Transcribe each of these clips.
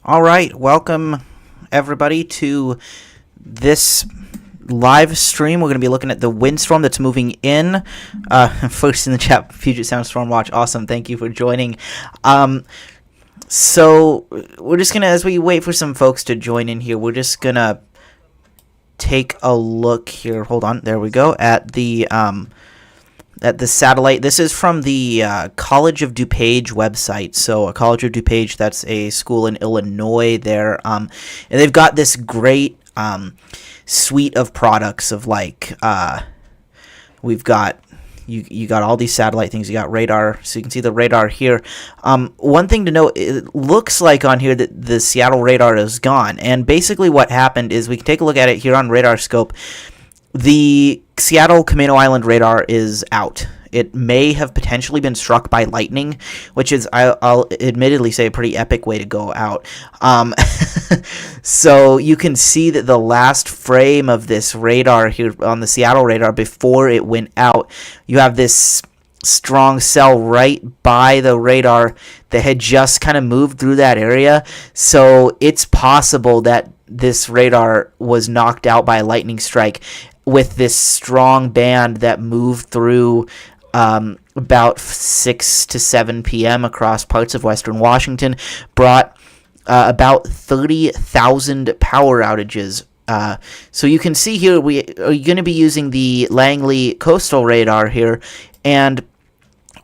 All right, welcome everybody to this live stream. We're going to be looking at the windstorm that's moving in. First in the chat, Puget Sound Storm Watch. Awesome, thank you for joining. So we're just going to, as we wait for some folks to join in here, we're just going to take a look here. Hold on, there we go, at the satellite. This is from the College of DuPage website. So College of DuPage, that's a school in Illinois there. And they've got this great suite of products of we've got, you got all these satellite things. You got radar, so you can see the radar here. One thing to note, it looks like on here that the Seattle radar is gone. And basically what happened is, we can take a look at it here on Radar Scope. The Seattle Camino Island radar is out. It may have potentially been struck by lightning, which is, I'll admittedly say, a pretty epic way to go out. So you can see that the last frame of this radar here on the Seattle radar before it went out, you have this strong cell right by the radar that had just kind of moved through that area. So it's possible that this radar was knocked out by a lightning strike with this strong band that moved through about 6 to 7 p.m. across parts of western Washington, brought about 30,000 power outages. So you can see here, we are going to be using the Langley coastal radar here, and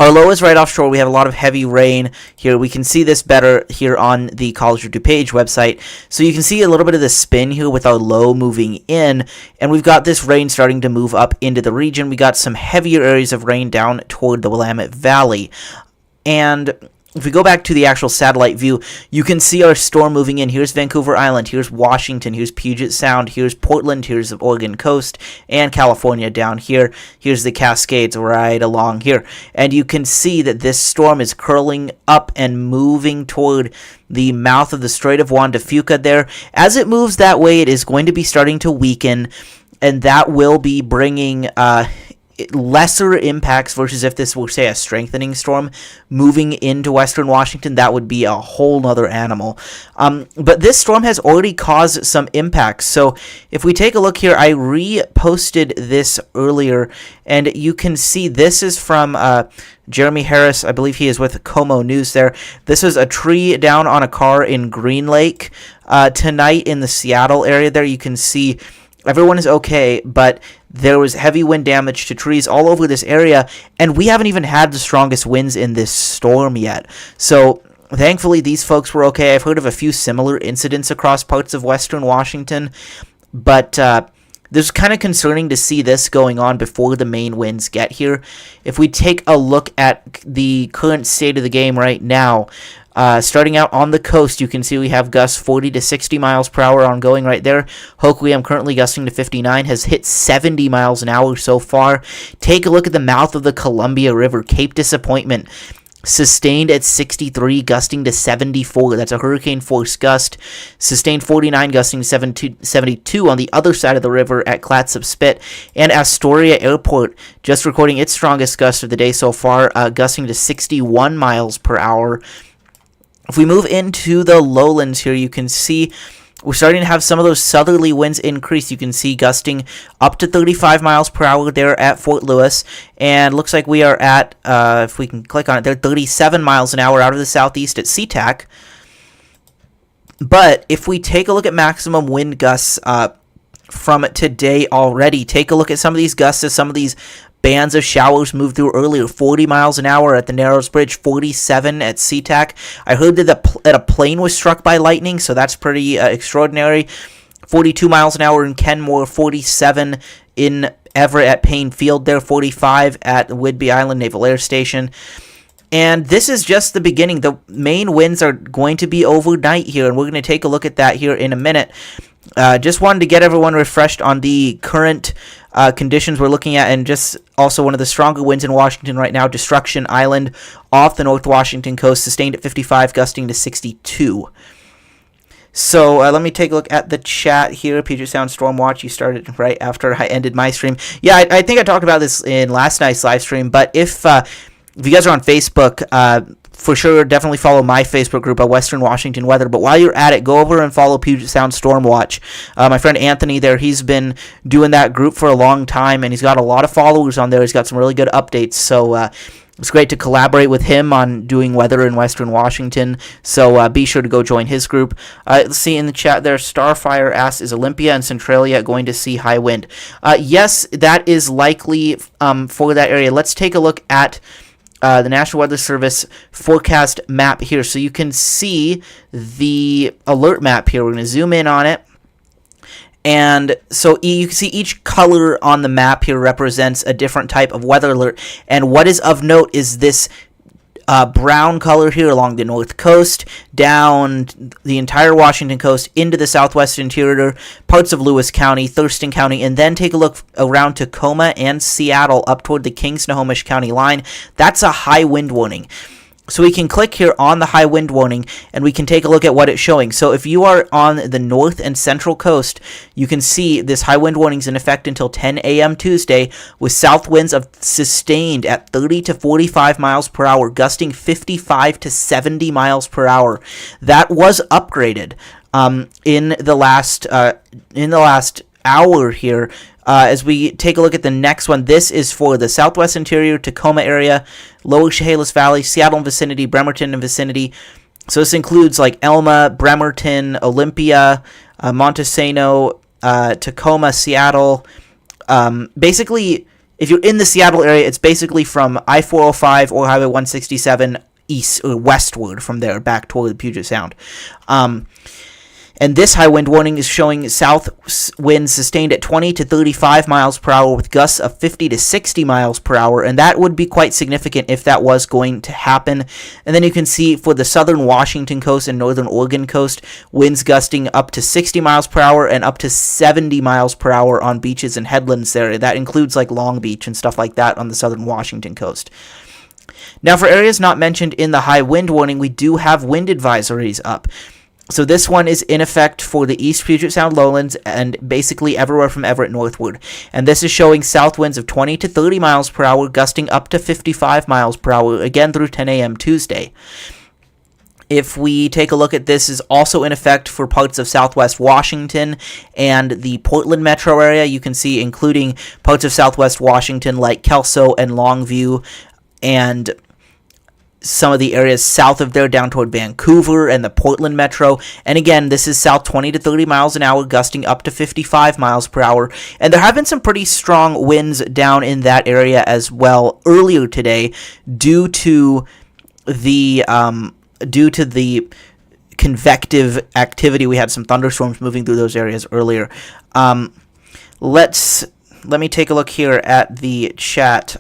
our low is right offshore. We have a lot of heavy rain here. We can see this better here on the College of DuPage website. So you can see a little bit of the spin here with our low moving in, and we've got this rain starting to move up into the region. We got some heavier areas of rain down toward the Willamette Valley. And if we go back to the actual satellite view, you can see our storm moving in. Here's Vancouver Island, here's Washington, here's Puget Sound, here's Portland, here's the Oregon coast, and California down here. Here's the Cascades right along here. And you can see that this storm is curling up and moving toward the mouth of the Strait of Juan de Fuca there. As it moves that way, it is going to be starting to weaken, and that will be bringing lesser impacts versus if this were, say, a strengthening storm moving into western Washington. That would be a whole nother animal. But this storm has already caused some impacts. So if we take a look here, I reposted this earlier, and you can see this is from Jeremy Harris. I believe he is with Como News there. This is a tree down on a car in Green Lake tonight in the Seattle area there. You can see everyone is okay, but there was heavy wind damage to trees all over this area, and we haven't even had the strongest winds in this storm yet. So thankfully, these folks were okay. I've heard of a few similar incidents across parts of western Washington, but this is kind of concerning to see this going on before the main winds get here. If we take a look at the current state of the game right now, starting out on the coast, you can see we have gusts 40 to 60 miles per hour ongoing right there. Hoquiam currently gusting to 59, has hit 70 miles an hour so far. Take a look at the mouth of the Columbia River. Cape Disappointment sustained at 63, gusting to 74. That's a hurricane force gust. Sustained 49, gusting to 72 on the other side of the river at Clatsop Spit. And Astoria Airport just recording its strongest gust of the day so far, gusting to 61 miles per hour. If we move into the lowlands here, you can see we're starting to have some of those southerly winds increase. You can see gusting up to 35 miles per hour there at Fort Lewis. And looks like we are at, if we can click on it there, 37 miles an hour out of the southeast at SeaTac. But if we take a look at maximum wind gusts from today already, take a look at some of these gusts as some of these bands of showers moved through earlier. 40 miles an hour at the Narrows Bridge, 47 at SeaTac. I heard that a plane was struck by lightning, so that's pretty extraordinary. 42 miles an hour in Kenmore, 47 in Everett at Payne Field there, 45 at Whidbey Island Naval Air Station. And this is just the beginning. The main winds are going to be overnight here, and we're going to take a look at that here in a minute. Just wanted to get everyone refreshed on the current conditions we're looking at, and just also one of the stronger winds in Washington right now, Destruction Island off the North Washington coast, sustained at 55, gusting to 62. So let me take a look at the chat here. Puget Sound Storm Watch, you started right after I ended my stream. Yeah, I think I talked about this in last night's live stream, but if you guys are on Facebook, for sure, definitely follow my Facebook group, Western Washington Weather. But while you're at it, go over and follow Puget Sound Storm Watch. My friend Anthony there, he's been doing that group for a long time, and he's got a lot of followers on there. He's got some really good updates. So it's great to collaborate with him on doing weather in Western Washington. So be sure to go join his group. Let's see in the chat there, Starfire asks, is Olympia and Centralia going to see high wind? Yes, that is likely for that area. Let's take a look at the National Weather Service forecast map here. So you can see the alert map here. We're going to zoom in on it. And so you can see each color on the map here represents a different type of weather alert. And what is of note is this brown color here along the north coast, down the entire Washington coast, into the southwest interior, parts of Lewis County, Thurston County, and then take a look around Tacoma and Seattle up toward the King-Snohomish County line. That's a high wind warning. So we can click here on the high wind warning, and we can take a look at what it's showing. So if you are on the north and central coast, you can see this high wind warning is in effect until 10 a.m. Tuesday, with south winds sustained at 30 to 45 miles per hour, gusting 55 to 70 miles per hour. That was upgraded in the last hour here. As we take a look at the next one, this is for the southwest interior, Tacoma area, lower Chehalis Valley, Seattle and vicinity, Bremerton and vicinity. So this includes like Elma, Bremerton, Olympia, Montesano, Tacoma, Seattle. Basically, if you're in the Seattle area, it's basically from I-405 or Highway 167 east or westward from there back toward the Puget Sound. And this high wind warning is showing south winds sustained at 20 to 35 miles per hour with gusts of 50 to 60 miles per hour. And that would be quite significant if that was going to happen. And then you can see for the southern Washington coast and northern Oregon coast, winds gusting up to 60 miles per hour and up to 70 miles per hour on beaches and headlands there. That includes like Long Beach and stuff like that on the southern Washington coast. Now for areas not mentioned in the high wind warning, we do have wind advisories up. So this one is in effect for the East Puget Sound lowlands and basically everywhere from Everett northward. And this is showing south winds of 20 to 30 miles per hour, gusting up to 55 miles per hour, again through 10 a.m. Tuesday. If we take a look at this, is also in effect for parts of southwest Washington and the Portland metro area. You can see including parts of southwest Washington like Kelso and Longview, and some of the areas south of there down toward Vancouver and the Portland metro. And again, this is south 20 to 30 miles an hour, gusting up to 55 miles per hour. And there have been some pretty strong winds down in that area as well earlier today due to the convective activity. We had some thunderstorms moving through those areas earlier. Let me take a look here at the chat.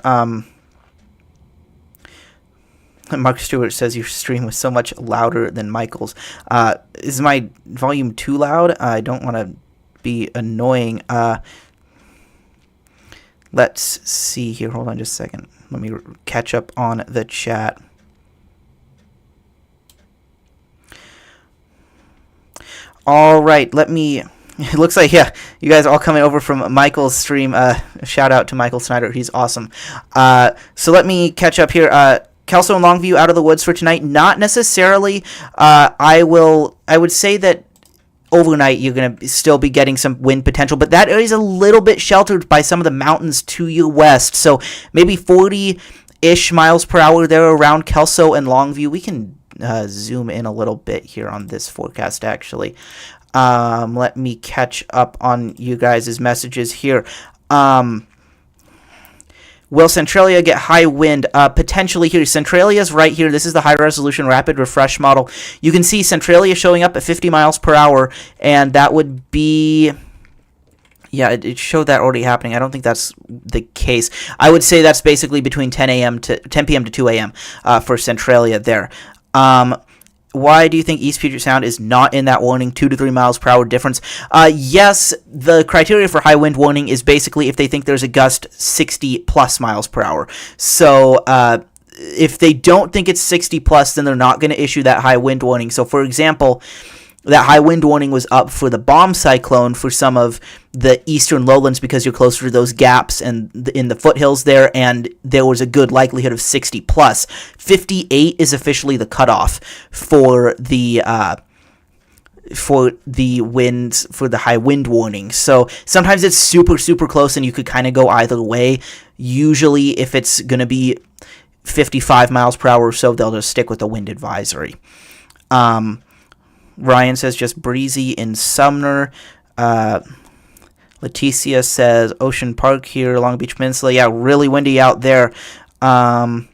Mark Stewart says your stream was so much louder than Michael's. Is my volume too loud? I don't want to be annoying. Let's see here. Hold on just a second. Let me catch up on the chat. All right, it looks like, yeah, you guys are all coming over from Michael's stream. Shout out to Michael Snyder. He's awesome. So let me catch up here. Kelso and Longview out of the woods for tonight? Not necessarily. I would say that overnight you're going to still be getting some wind potential, but that area is a little bit sheltered by some of the mountains to your west. So maybe 40-ish miles per hour there around Kelso and Longview. We can zoom in a little bit here on this forecast, actually. Let me catch up on you guys' messages here. Will Centralia get high wind? Potentially here. Centralia is right here. This is the high-resolution rapid refresh model. You can see Centralia showing up at 50 miles per hour, and that would be... Yeah, it showed that already happening. I don't think that's the case. I would say that's basically between 10 p.m. to 2 a.m. For Centralia there. Why do you think East Puget Sound is not in that warning, 2 to 3 miles per hour difference? Yes, the criteria for high wind warning is basically if they think there's a gust 60 plus miles per hour. So if they don't think it's 60 plus, then they're not going to issue that high wind warning. So for example, that high wind warning was up for the bomb cyclone for some of the eastern lowlands because you're closer to those gaps and in the foothills there, and there was a good likelihood of 60 plus. 58 is officially the cutoff for the winds, for the high wind warning. So sometimes it's super, super close and you could kind of go either way. Usually if it's going to be 55 miles per hour or so, they'll just stick with the wind advisory. Ryan says just breezy in Sumner. Leticia says Ocean Park here, Long Beach Peninsula. Yeah, really windy out there. Dan's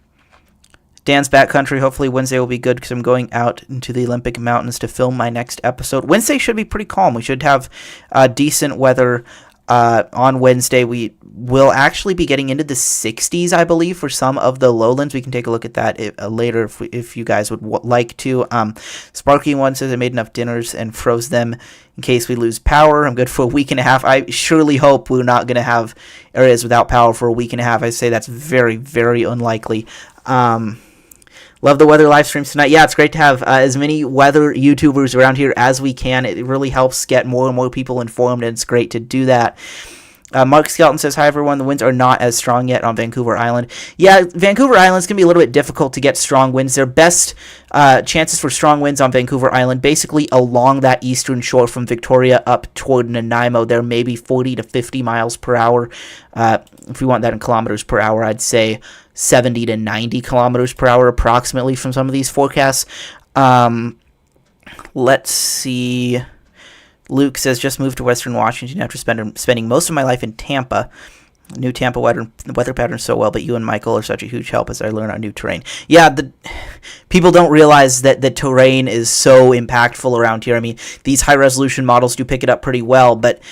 backcountry. Hopefully Wednesday will be good because I'm going out into the Olympic Mountains to film my next episode. Wednesday should be pretty calm. We should have decent weather on Wednesday. We will actually be getting into the 60s, I believe, for some of the lowlands. We can take a look at that later if you guys would like to. Sparky one says I made enough dinners and froze them in case we lose power. I'm good for a week and a half. I surely hope we're not going to have areas without power for a week and a half. I say that's very, very unlikely. Love the weather live streams tonight. Yeah, it's great to have as many weather YouTubers around here as we can. It really helps get more and more people informed, and it's great to do that. Mark Skelton says, hi, everyone. The winds are not as strong yet on Vancouver Island. Yeah, Vancouver Island's going to be a little bit difficult to get strong winds. Their best chances for strong winds on Vancouver Island, basically along that eastern shore from Victoria up toward Nanaimo. They're maybe 40 to 50 miles per hour. If we want that in kilometers per hour, I'd say 70 to 90 kilometers per hour approximately from some of these forecasts. Let's see. Luke says, just moved to Western Washington after spending most of my life in Tampa. New Tampa weather pattern so well, but you and Michael are such a huge help as I learn on new terrain. Yeah, people don't realize that the terrain is so impactful around here. I mean, these high-resolution models do pick it up pretty well, but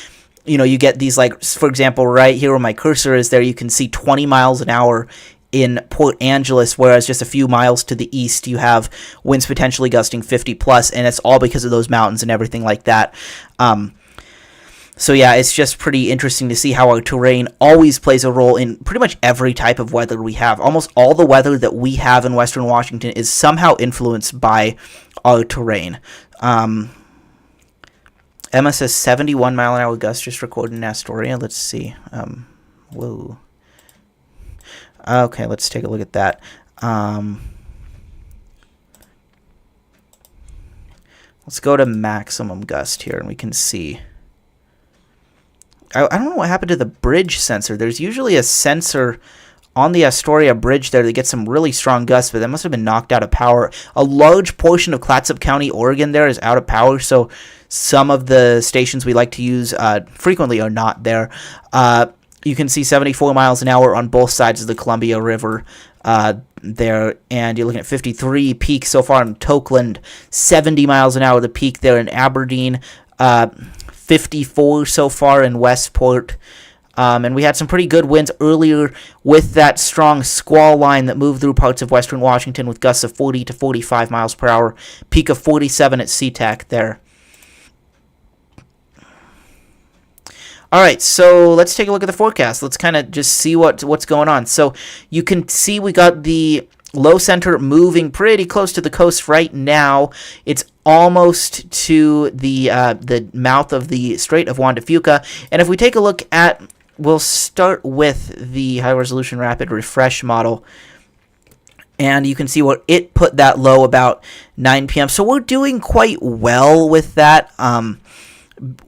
you get these, like, for example, right here where my cursor is there, you can see 20 miles an hour in Port Angeles, whereas just a few miles to the east you have winds potentially gusting 50 plus, and it's all because of those mountains and everything like that. So yeah, it's just pretty interesting to see how our terrain always plays a role in pretty much every type of weather we have. Almost all the weather that we have in Western Washington is somehow influenced by our terrain. Emma says 71 mile an hour gust just recorded in Astoria. Let's see. Whoa. Okay, let's take a look at that. Let's go to maximum gust here, and we can see. I don't know what happened to the bridge sensor. There's usually a sensor on the Astoria bridge there that gets some really strong gusts, but that must have been knocked out of power. A large portion of Clatsop County, Oregon there is out of power, so some of the stations we like to use frequently are not there. You can see 74 miles an hour on both sides of the Columbia River there, and you're looking at 53 peak so far in Tokeland, 70 miles an hour the peak there in Aberdeen, 54 so far in Westport, and we had some pretty good winds earlier with that strong squall line that moved through parts of Western Washington with gusts of 40 to 45 miles per hour, peak of 47 at SeaTac there. All right, so let's take a look at the forecast. Let's kind of just see what's going on. So you can see we got the low center moving pretty close to the coast right now. It's almost to the mouth of the Strait of Juan de Fuca. And if we take a look at, we'll start with the high-resolution rapid refresh model. And you can see where it put that low about 9 p.m. So we're doing quite well with that.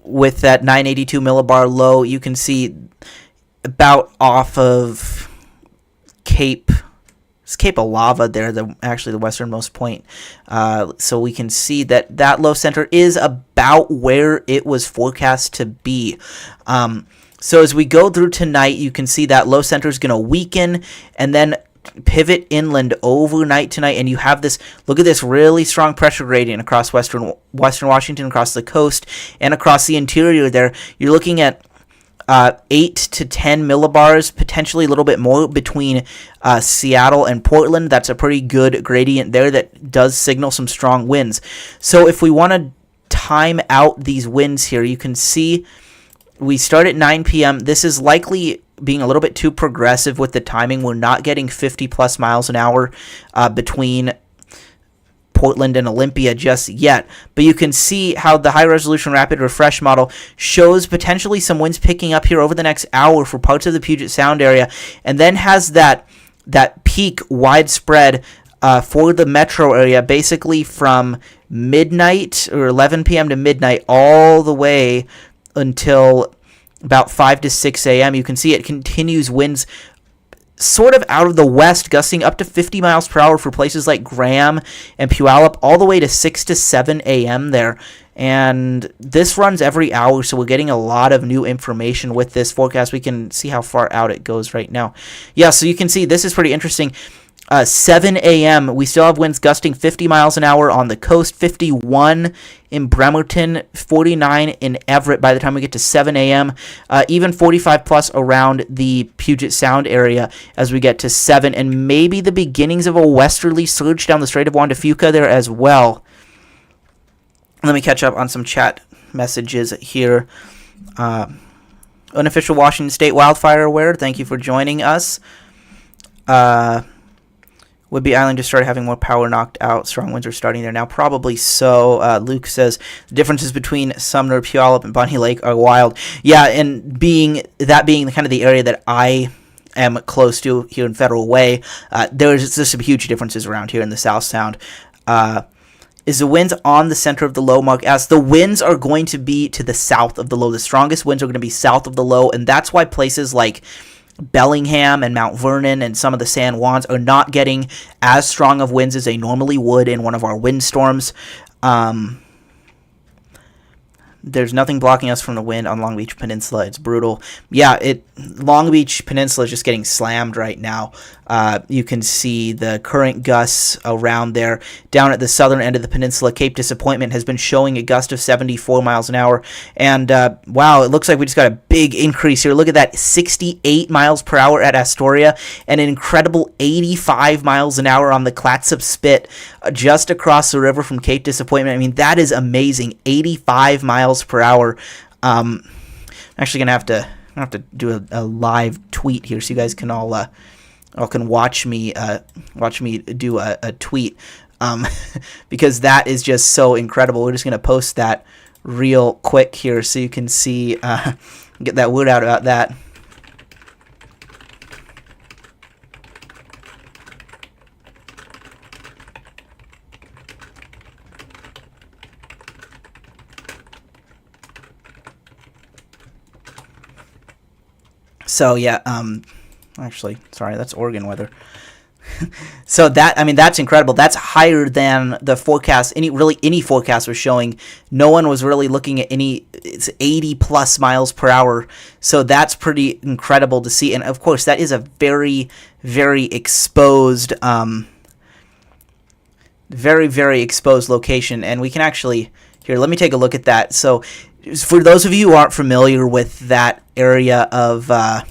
With that 982 millibar low, you can see about off of Cape Alava there, actually the westernmost point. So we can see that low center is about where it was forecast to be. So as we go through tonight, you can see that low center is going to weaken and then pivot inland overnight tonight, and you have this, look at this really strong pressure gradient across western Washington, across the coast, and across the interior there. You're looking at 8 to 10 millibars, potentially a little bit more between Seattle and Portland. That's a pretty good gradient there that does signal some strong winds. So if we want to time out these winds here, you can see we start at 9 p.m. This is likely being a little bit too progressive with the timing. We're not getting 50 plus miles an hour between Portland and Olympia just yet, but you can see how the high-resolution rapid refresh model shows potentially some winds picking up here over the next hour for parts of the Puget Sound area, and then has that peak widespread for the metro area, basically from midnight or 11 p.m. to midnight all the way until about 5 to 6 a.m. You can see it continues winds sort of out of the west, gusting up to 50 miles per hour for places like Graham and Puyallup, all the way to 6 to 7 a.m. there. And this runs every hour, so we're getting a lot of new information with this forecast. We can see how far out it goes right now. Yeah, so you can see this is pretty interesting. 7 a.m., we still have winds gusting 50 miles an hour on the coast, 51 in Bremerton, 49 in Everett by the time we get to 7 a.m., even 45 plus around the Puget Sound area as we get to 7, and maybe the beginnings of a westerly surge down the Strait of Juan de Fuca there as well. Let me catch up on some chat messages here. Unofficial Washington State Wildfire Aware, thank you for joining us. Whidbey Island just started having more power knocked out. Strong winds are starting there now. Probably so. Luke says the differences between Sumner, Puyallup, and Bunny Lake are wild. Yeah, and being kind of the area that I am close to here in Federal Way, there's just some huge differences around here in the South Sound. Is the winds on the center of the low, Mark asks. The winds are going to be to the south of the low. The strongest winds are going to be south of the low, and that's why places like Bellingham and Mount Vernon and some of the San Juans are not getting as strong of winds as they normally would in one of our windstorms. There's nothing blocking us from the wind on Long Beach Peninsula. It's brutal. Yeah, Long Beach Peninsula is just getting slammed right now. You can see the current gusts around there. Down at the southern end of the peninsula, Cape Disappointment has been showing a gust of 74 miles an hour. And, wow, it looks like we just got a big increase here. Look at that, 68 miles per hour at Astoria and an incredible 85 miles an hour on the Clatsop Spit just across the river from Cape Disappointment. I mean, that is amazing, 85 miles per hour. I'm actually going to have to do a live tweet here so you guys can all can watch me do a tweet, because that is just so incredible. We're just going to post that real quick here so you can see, get that word out about that. So yeah, actually, sorry, that's Oregon weather. So that's incredible. That's higher than the forecast. Any forecast was showing. No one was really looking at it's 80 plus miles per hour. So that's pretty incredible to see. And of course, that is a very, very exposed, very, very exposed location. And we can actually, here, let me take a look at that. So for those of you who aren't familiar with that area of the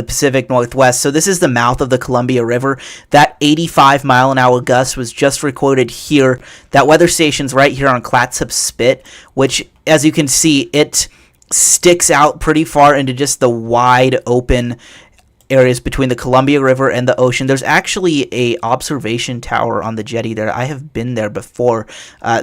Pacific Northwest, so this is the mouth of the Columbia River. That 85 mile an hour gust was just recorded here. That weather station's right here on Clatsop Spit, which, as you can see, it sticks out pretty far into just the wide open areas between the Columbia River and the ocean. There's actually a observation tower on the jetty there. I have been there before.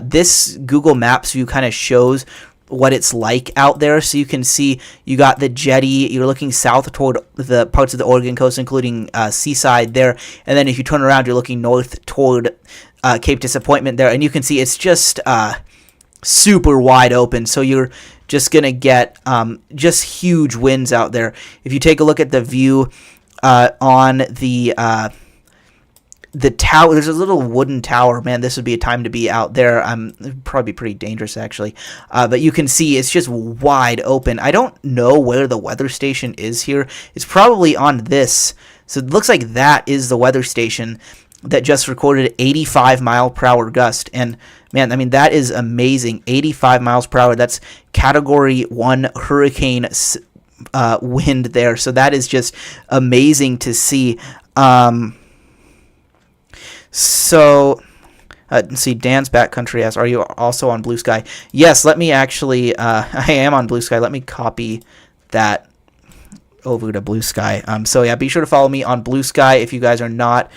This Google Maps view kind of shows what it's like out there, so you can see you got the jetty. You're looking south toward the parts of the Oregon coast, including Seaside there, and then if you turn around, you're looking north toward Cape Disappointment there, and you can see it's just super wide open. So you're just gonna get just huge winds out there. If you take a look at the view on the tower, there's a little wooden tower. Man, this would be a time to be out there. It'd probably be pretty dangerous, actually. But you can see it's just wide open. I don't know where the weather station is here. It's probably on this. So it looks like that is the weather station that just recorded 85 mile per hour gust. And man, I mean, that is amazing. 85 miles per hour. That's Category 1 hurricane wind there. So that is just amazing to see. So, see, Dan's Backcountry asks, are you also on Blue Sky? Yes, let me actually, I am on Blue Sky. Let me copy that over to Blue Sky. So yeah, be sure to follow me on Blue Sky if you guys are not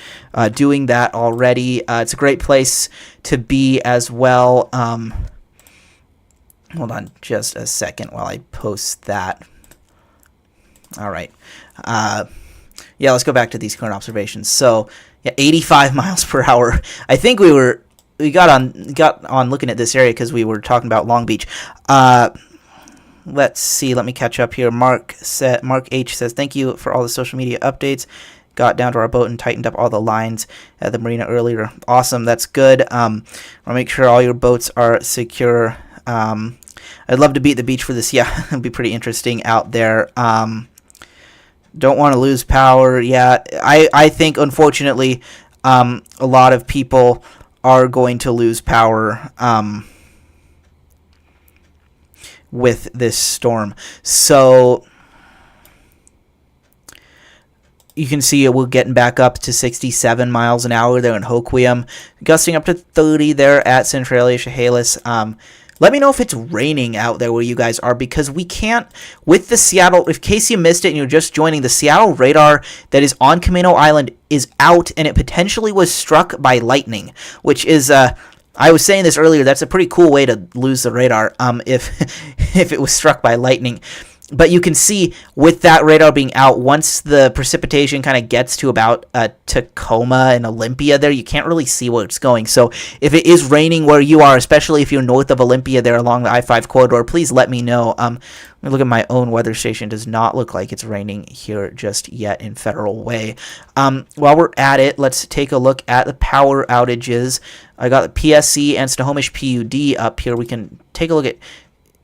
doing that already. It's a great place to be as well. Hold on just a second while I post that. All right. Yeah, let's go back to these current observations. So yeah, 85 miles per hour. I think we got on looking at this area because we were talking about Long Beach. Let's see. Let me catch up here. Mark H says, thank you for all the social media updates. Got down to our boat and tightened up all the lines at the marina earlier. Awesome. That's good. I'll make sure all your boats are secure. I'd love to be at the beach for this. Yeah, it'd be pretty interesting out there. Don't want to lose power. Yeah, I think, unfortunately, a lot of people are going to lose power with this storm. So you can see we're getting back up to 67 miles an hour there in Hoquiam, gusting up to 30 there at Centralia, Chehalis. Let me know if it's raining out there where you guys are, because we can't, with the Seattle, in case you missed it and you're just joining, the Seattle radar that is on Camino Island is out, and it potentially was struck by lightning, which is, I was saying this earlier, that's a pretty cool way to lose the radar, if it was struck by lightning. But you can see with that radar being out, once the precipitation kind of gets to about Tacoma and Olympia there, you can't really see where it's going. So if it is raining where you are, especially if you're north of Olympia there along the I-5 corridor, please let me know. Let me look at my own weather station. It does not look like it's raining here just yet in Federal Way. While we're at it, let's take a look at the power outages. I got the PSC and Snohomish PUD up here. We can take a look at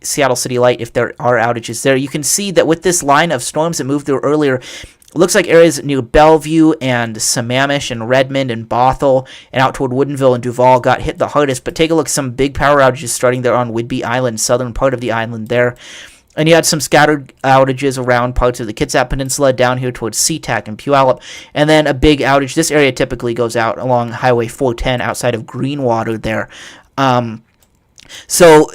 Seattle City Light if there are outages there. You can see that with this line of storms that moved through earlier, it looks like areas near Bellevue and Sammamish and Redmond and Bothell and out toward Woodinville and Duval got hit the hardest. But take a look, some big power outages starting there on Whidbey Island, southern part of the island there. And you had some scattered outages around parts of the Kitsap Peninsula down here towards SeaTac and Puyallup. And then a big outage. This area typically goes out along Highway 410 outside of Greenwater there. So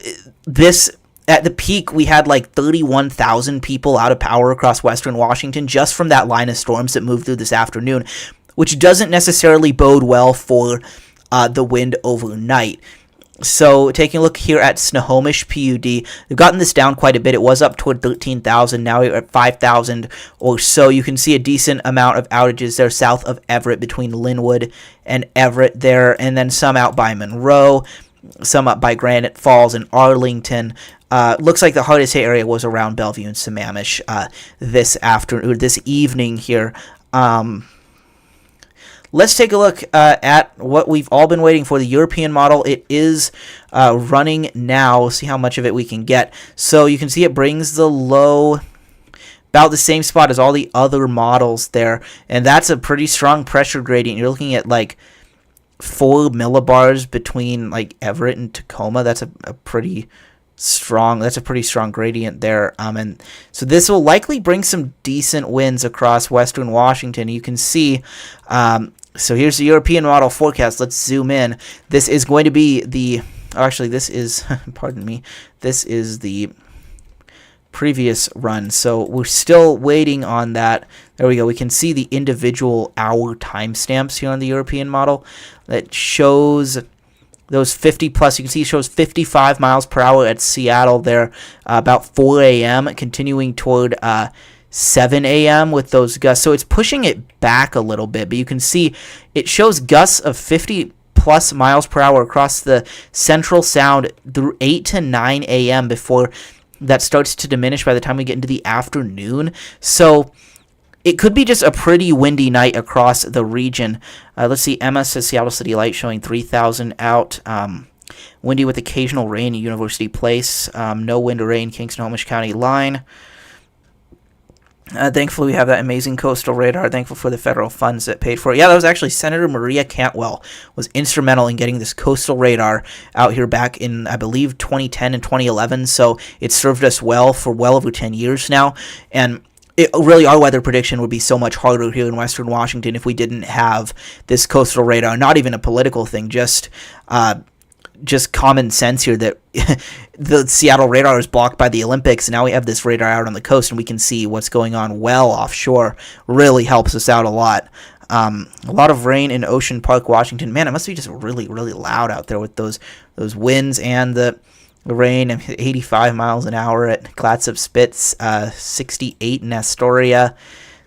this... At the peak, we had like 31,000 people out of power across western Washington just from that line of storms that moved through this afternoon, which doesn't necessarily bode well for the wind overnight. So taking a look here at Snohomish PUD, we've gotten this down quite a bit. It was up toward 13,000. Now we're at 5,000 or so. You can see a decent amount of outages there south of Everett between Linwood and Everett there, and then some out by Monroe, some up by Granite Falls and Arlington. Looks like the hardest hit area was around Bellevue and Sammamish this evening here. Let's take a look at what we've all been waiting for, the European model. It is running now. We'll see how much of it we can get. So you can see it brings the low about the same spot as all the other models there, and that's a pretty strong pressure gradient. You're looking at like 4 millibars between like Everett and Tacoma. That's a pretty strong gradient there, and so this will likely bring some decent winds across western Washington. You can see so here's the European model forecast. Let's zoom in. This is going to be this is pardon me, this is the previous run, so we're still waiting on that. There we go. We can see the individual hour timestamps here on the European model that shows those 50 plus. You can see it shows 55 miles per hour at Seattle there, about 4 a.m., continuing toward 7 a.m. with those gusts. So it's pushing it back a little bit, but you can see it shows gusts of 50 plus miles per hour across the Central Sound through 8 to 9 a.m. before that starts to diminish by the time we get into the afternoon. So it could be just a pretty windy night across the region. Let's see. Emma says Seattle City Light showing 3,000 out. Windy with occasional rain at University Place. No wind or rain, King Snohomish County line. Thankfully, we have that amazing coastal radar. Thankful for the federal funds that paid for it. Yeah, that was actually Senator Maria Cantwell was instrumental in getting this coastal radar out here back in, I believe, 2010 and 2011. So it served us well for well over 10 years now. And really, our weather prediction would be so much harder here in western Washington if we didn't have this coastal radar. Not even a political thing, just just common sense here that the Seattle radar is blocked by the Olympics, and now we have this radar out on the coast, and we can see what's going on well offshore. Really helps us out a lot. A lot of rain in Ocean Park, Washington. Man, it must be just really, really loud out there with those winds and the rain. 85 miles an hour at Clatsop Spitz, 68 in Astoria.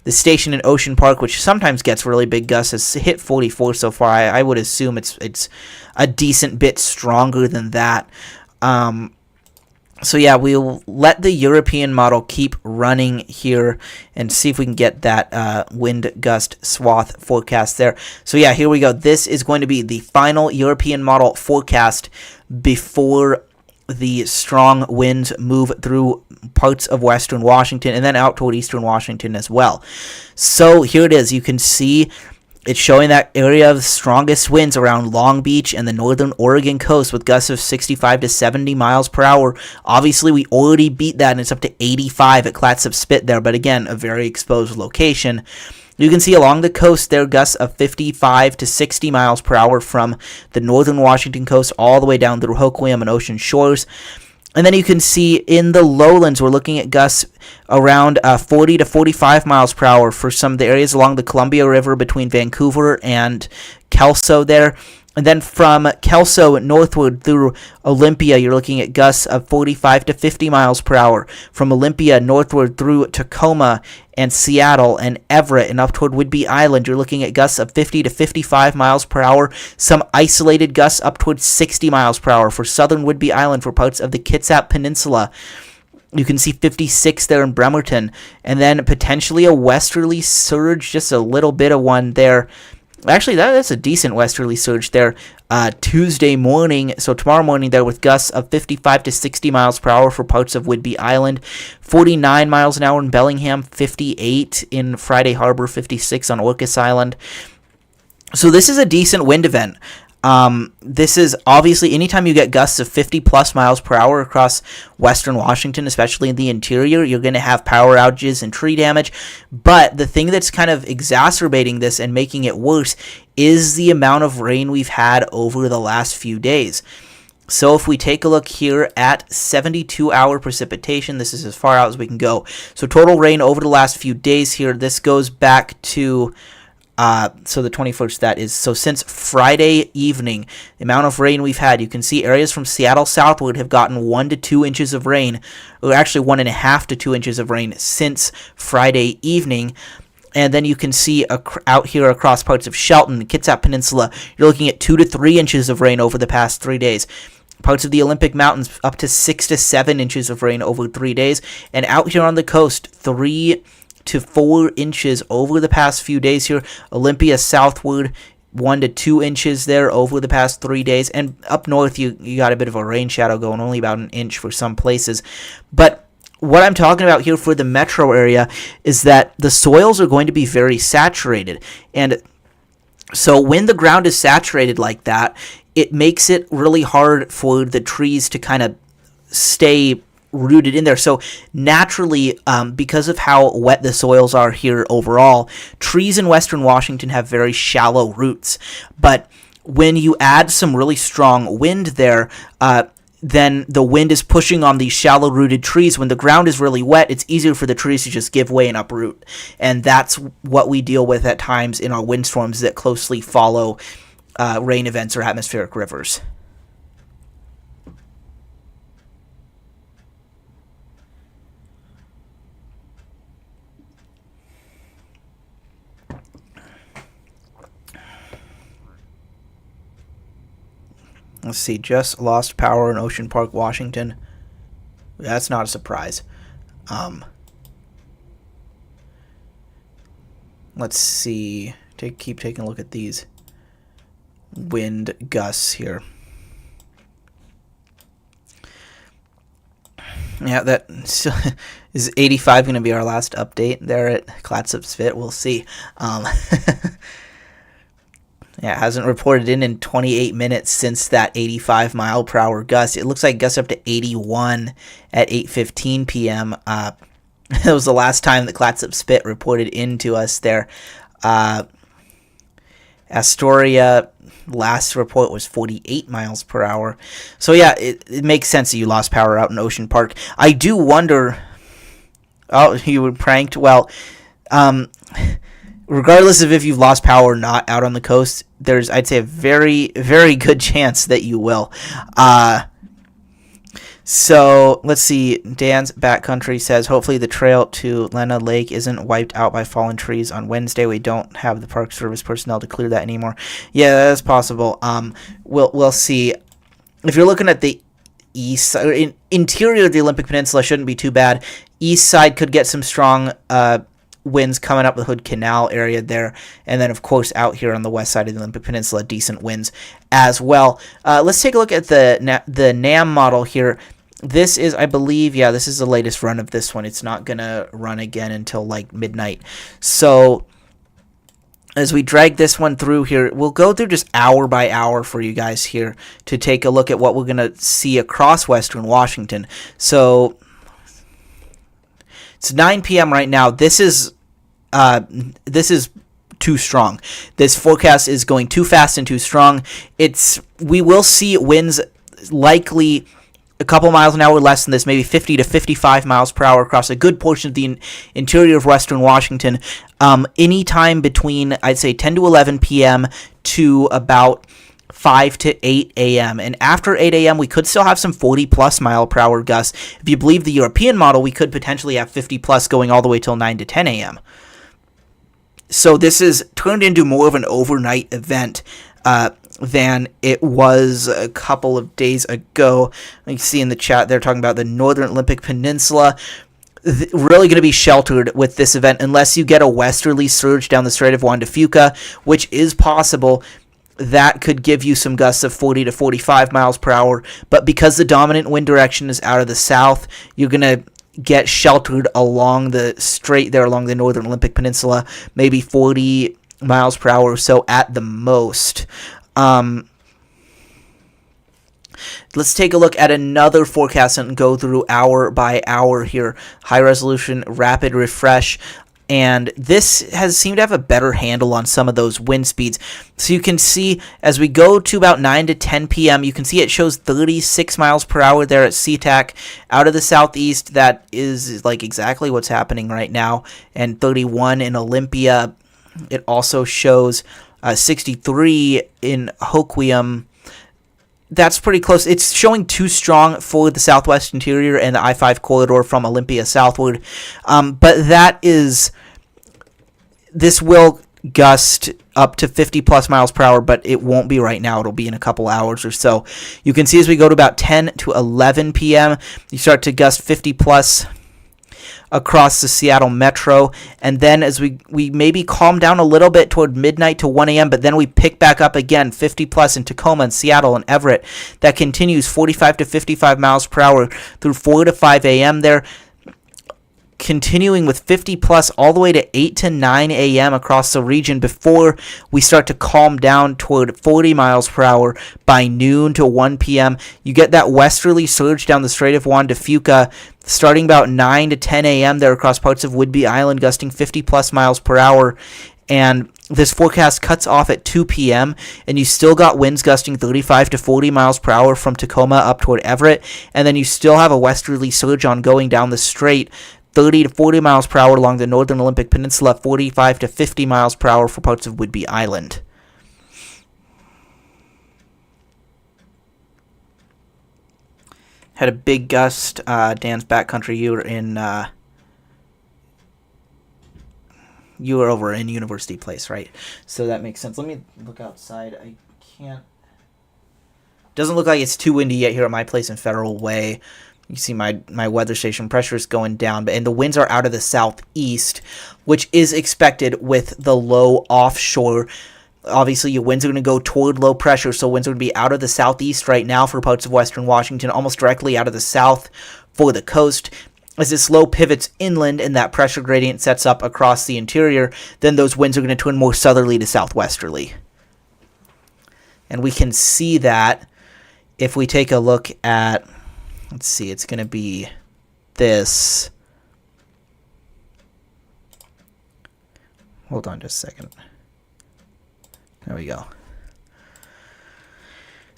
The station in Ocean Park, which sometimes gets really big gusts, has hit 44 so far. I would assume it's a decent bit stronger than that. So yeah, we'll let the European model keep running here and see if we can get that wind gust swath forecast there. So yeah, here we go. This is going to be the final European model forecast before the strong winds move through parts of western Washington and then out toward eastern Washington as well. So here it is. You can see it's showing that area of strongest winds around Long Beach and the northern Oregon coast with gusts of 65 to 70 miles per hour. Obviously, we already beat that, and it's up to 85 at Clatsop Spit there, but again, a very exposed location. You can see along the coast there gusts of 55 to 60 miles per hour from the northern Washington coast all the way down through Hoquiam and Ocean Shores. And then you can see in the lowlands, we're looking at gusts around 40 to 45 miles per hour for some of the areas along the Columbia River between Vancouver and Kelso there. And then from Kelso northward through Olympia, you're looking at gusts of 45 to 50 miles per hour. From Olympia northward through Tacoma and Seattle and Everett and up toward Whidbey Island, you're looking at gusts of 50 to 55 miles per hour. Some isolated gusts up toward 60 miles per hour for southern Whidbey Island for parts of the Kitsap Peninsula. You can see 56 there in Bremerton. And then potentially a westerly surge, just a little bit of one there. Actually, that's a decent westerly surge there Tuesday morning. So tomorrow morning there with gusts of 55 to 60 miles per hour for parts of Whidbey Island. 49 miles an hour in Bellingham. 58 in Friday Harbor. 56 on Orcas Island. So this is a decent wind event. This is obviously anytime you get gusts of 50 plus miles per hour across western Washington, especially in the interior, you're going to have power outages and tree damage. But the thing that's kind of exacerbating this and making it worse is the amount of rain we've had over the last few days. So if we take a look here at 72-hour precipitation, this is as far out as we can go. So total rain over the last few days here, this goes back to so the 21st, that is. So since Friday evening, the amount of rain we've had, you can see areas from Seattle southward have gotten 1 to 2 inches of rain, or actually 1.5 to 2 inches of rain since Friday evening. And then you can see out here across parts of Shelton, the Kitsap Peninsula, you're looking at 2 to 3 inches of rain over the past 3 days. Parts of the Olympic Mountains, up to 6 to 7 inches of rain over 3 days. And out here on the coast, 3 to 4 inches over the past few days here. Olympia southward, 1 to 2 inches there over the past 3 days. And up north, you got a bit of a rain shadow going, only about an inch for some places. But what I'm talking about here for the metro area is that the soils are going to be very saturated. And so when the ground is saturated like that, it makes it really hard for the trees to kind of stay rooted in there. So naturally, because of how wet the soils are here overall, trees in western Washington have very shallow roots. But when you add some really strong wind there, then the wind is pushing on these shallow rooted trees. When the ground is really wet, it's easier for the trees to just give way and uproot. And that's what we deal with at times in our windstorms that closely follow rain events or atmospheric rivers. Let's see, just lost power in Ocean Park, Washington. That's not a surprise. Let's see. Keep taking a look at these wind gusts here. Yeah, that is 85 going to be our last update there at Clatsop Spit. We'll see. Yeah, it hasn't reported in 28 minutes since that 85 mile per hour gust. It looks like gusts up to 81 at 8:15 p.m. That was the last time that Clatsop Spit reported in to us there. Astoria last report was 48 miles per hour. So yeah, it makes sense that you lost power out in Ocean Park. I do wonder. Oh, you were pranked. Well, regardless of if you've lost power or not out on the coast, there's, I'd say, a very, very good chance that you will. So let's see. Dan's Backcountry says, hopefully the trail to Lena Lake isn't wiped out by fallen trees on Wednesday. We don't have the Park Service personnel to clear that anymore. Yeah, that's possible. We'll see. If you're looking at the east side, interior of the Olympic Peninsula shouldn't be too bad. East side could get some strong winds coming up the Hood Canal area there, and then of course out here on the west side of the Olympic Peninsula, decent winds as well. Let's take a look at the NAM model here. This is, I believe, yeah, this is the latest run of this one. It's not gonna run again until like midnight. So as we drag this one through here, we'll go through just hour by hour for you guys here to take a look at what we're gonna see across western Washington. So it's 9 p.m. right now. This is too strong. This forecast is going too fast and too strong. We will see winds likely a couple miles an hour less than this, maybe 50 to 55 miles per hour across a good portion of the interior of western Washington. Anytime between, I'd say, 10 to 11 p.m. to about 5 to 8 a.m. And after 8 a.m., we could still have some 40-plus mile per hour gusts. If you believe the European model, we could potentially have 50-plus going all the way till 9 to 10 a.m. So this is turned into more of an overnight event than it was a couple of days ago. You can see in the chat they're talking about the Northern Olympic Peninsula. Really going to be sheltered with this event unless you get a westerly surge down the Strait of Juan de Fuca, which is possible. That could give you some gusts of 40 to 45 miles per hour. But because the dominant wind direction is out of the south, you're going to get sheltered along the strait there, along the Northern Olympic Peninsula, maybe 40 miles per hour or so at the most. Let's take a look at another forecast and go through hour by hour here. High resolution, rapid refresh. And this has seemed to have a better handle on some of those wind speeds. So you can see as we go to about 9 to 10 p.m., you can see it shows 36 miles per hour there at SeaTac out of the southeast. That is like exactly what's happening right now. And 31 in Olympia. It also shows 63 in Hoquiam. That's pretty close. It's showing too strong for the southwest interior and the I-5 corridor from Olympia southward. But this will gust up to 50-plus miles per hour, but it won't be right now. It'll be in a couple hours or so. You can see as we go to about 10 to 11 p.m., you start to gust 50-plus across the Seattle metro, and then as we maybe calm down a little bit toward midnight to 1 a.m., but then we pick back up again, 50-plus in Tacoma and Seattle and Everett. That continues 45 to 55 miles per hour through 4 to 5 a.m. there, continuing with 50-plus all the way to 8 to 9 a.m. across the region before we start to calm down toward 40 miles per hour by noon to 1 p.m. You get that westerly surge down the Strait of Juan de Fuca starting about 9 to 10 a.m. there across parts of Whidbey Island, gusting 50-plus miles per hour. And this forecast cuts off at 2 p.m., and you still got winds gusting 35 to 40 miles per hour from Tacoma up toward Everett, and then you still have a westerly surge ongoing down the strait, 30 to 40 miles per hour along the Northern Olympic Peninsula, 45 to 50 miles per hour for parts of Whidbey Island. Had a big gust. Dan's Backcountry, you were over in University Place, right? So that makes sense. Let me look outside. I can't. Doesn't look like it's too windy yet here at my place in Federal Way. You see my weather station pressure is going down, and the winds are out of the southeast, which is expected with the low offshore. Obviously, your winds are going to go toward low pressure, so winds are going to be out of the southeast right now for parts of western Washington, almost directly out of the south for the coast. As this low pivots inland and that pressure gradient sets up across the interior, then those winds are going to turn more southerly to southwesterly. And we can see that if we take a look at, let's see, it's going to be this. Hold on just a second. There we go.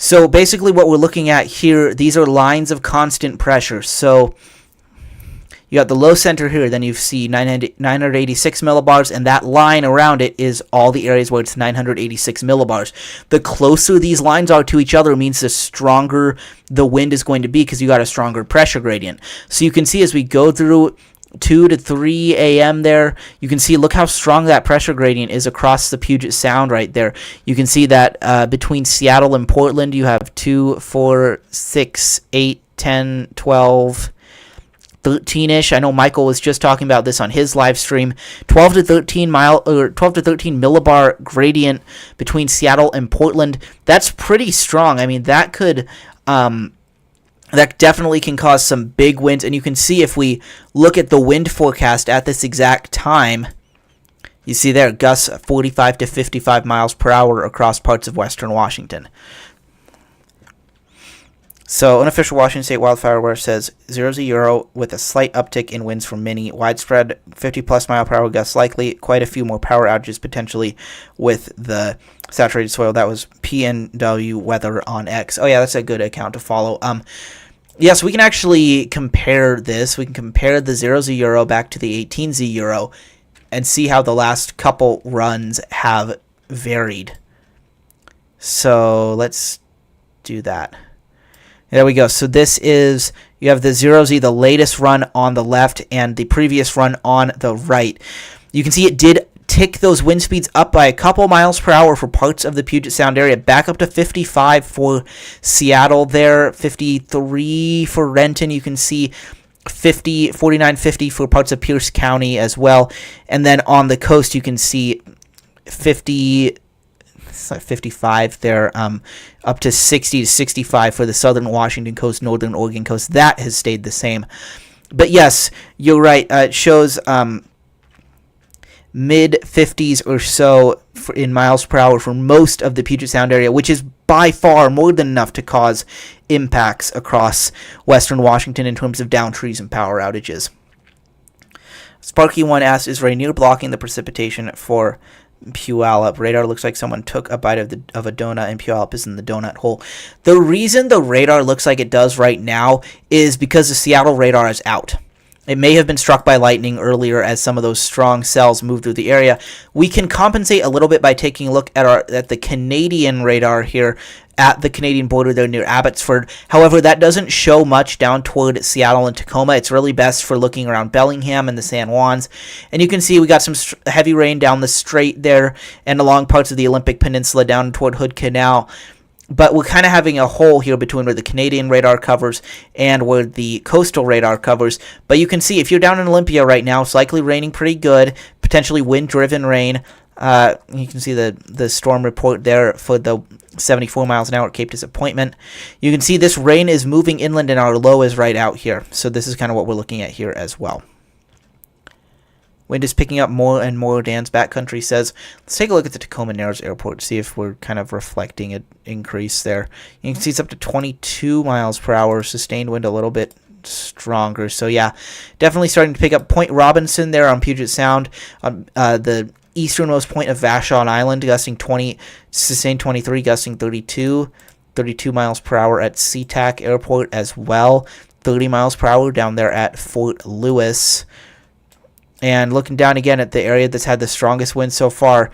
So basically what we're looking at here, these are lines of constant pressure. So you got the low center here, then you see 986 millibars, and that line around it is all the areas where it's 986 millibars. The closer these lines are to each other means the stronger the wind is going to be because you got a stronger pressure gradient. So you can see as we go through 2 to 3 a.m. there, you can see, look how strong that pressure gradient is across the Puget Sound right there. You can see that between Seattle and Portland, you have 2, 4, 6, 8, 10, 12... 13-ish. I know Michael was just talking about this on his live stream. 12 to 13 millibar gradient between Seattle and Portland. That's pretty strong. I mean, that could that definitely can cause some big winds. And you can see if we look at the wind forecast at this exact time, you see there gusts 45 to 55 miles per hour across parts of western Washington. So, unofficial Washington State Wildfire Alert says 0 with a slight uptick in winds from many. Widespread 50-plus mile per hour gusts likely. Quite a few more power outages potentially with the saturated soil. That was PNW Weather on X. Oh, yeah, that's a good account to follow. Yes, we can actually compare this. We can compare the 0Z Euro back to the 18Z Euro and see how the last couple runs have varied. So, let's do that. There we go. So this is, you have the 0Z, the latest run on the left, and the previous run on the right. You can see it did tick those wind speeds up by a couple miles per hour for parts of the Puget Sound area, back up to 55 for Seattle there, 53 for Renton. You can see 49, 50 for parts of Pierce County as well. And then on the coast, you can see 55 there, up to 60 to 65 for the southern Washington coast, northern Oregon coast. That has stayed the same. But yes, you're right. It shows mid-50s or so in miles per hour for most of the Puget Sound area, which is by far more than enough to cause impacts across western Washington in terms of downed trees and power outages. Sparky1 asks, is Rainier blocking the precipitation for Puyallup? Radar looks like someone took a bite of a donut, and Puyallup is in the donut hole. The reason the radar looks like it does right now is because the Seattle radar is out. It may have been struck by lightning earlier as some of those strong cells move through the area. We can compensate a little bit by taking a look at the Canadian radar here at the Canadian border there near Abbotsford. However, that doesn't show much down toward Seattle and Tacoma. It's really best for looking around Bellingham and the San Juans. And you can see we got some heavy rain down the strait there and along parts of the Olympic Peninsula down toward Hood Canal. But we're kind of having a hole here between where the Canadian radar covers and where the coastal radar covers. But you can see if you're down in Olympia right now, it's likely raining pretty good, potentially wind-driven rain. You can see the storm report there for the 74 miles an hour at Cape Disappointment. You can see this rain is moving inland and our low is right out here. So this is kind of what we're looking at here as well. Wind is picking up more and more, Dan's Backcountry says. Let's take a look at the Tacoma Narrows Airport, see if we're kind of reflecting an increase there. You can see it's up to 22 miles per hour, sustained wind a little bit stronger. So yeah, definitely starting to pick up. Point Robinson there on Puget Sound, on the easternmost point of Vashon Island, gusting 20, sustained 23, gusting 32 miles per hour at SeaTac Airport as well, 30 miles per hour down there at Fort Lewis. And looking down again at the area that's had the strongest wind so far,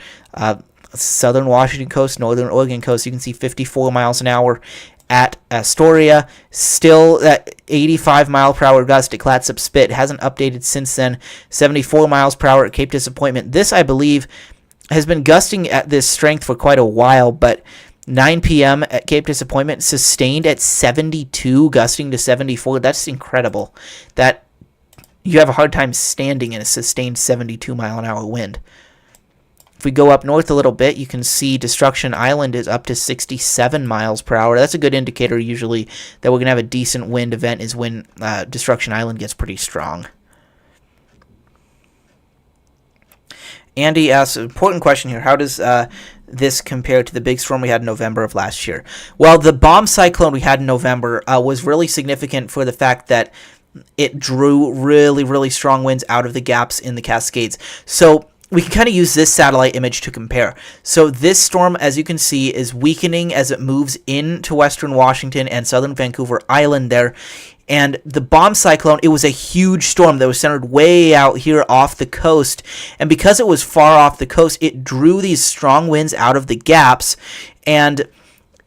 southern Washington coast, northern Oregon coast, you can see 54 miles an hour at Astoria. Still at 85 mile per hour gust at Clatsop Spit. Hasn't updated since then. 74 miles per hour at Cape Disappointment. This, I believe, has been gusting at this strength for quite a while, but 9 p.m. at Cape Disappointment, sustained at 72, gusting to 74. That's incredible. That you have a hard time standing in a sustained 72 mile an hour wind. If we go up north a little bit, you can see Destruction Island is up to 67 miles per hour. That's a good indicator usually that we're going to have a decent wind event is when Destruction Island gets pretty strong. Andy asks an important question here. How does this compare to the big storm we had in November of last year? Well, the bomb cyclone we had in November was really significant for the fact that it drew really, really strong winds out of the gaps in the Cascades. So we can kind of use this satellite image to compare. So this storm, as you can see, is weakening as it moves into western Washington and southern Vancouver Island there. And the bomb cyclone, it was a huge storm that was centered way out here off the coast. And because it was far off the coast, it drew these strong winds out of the gaps, and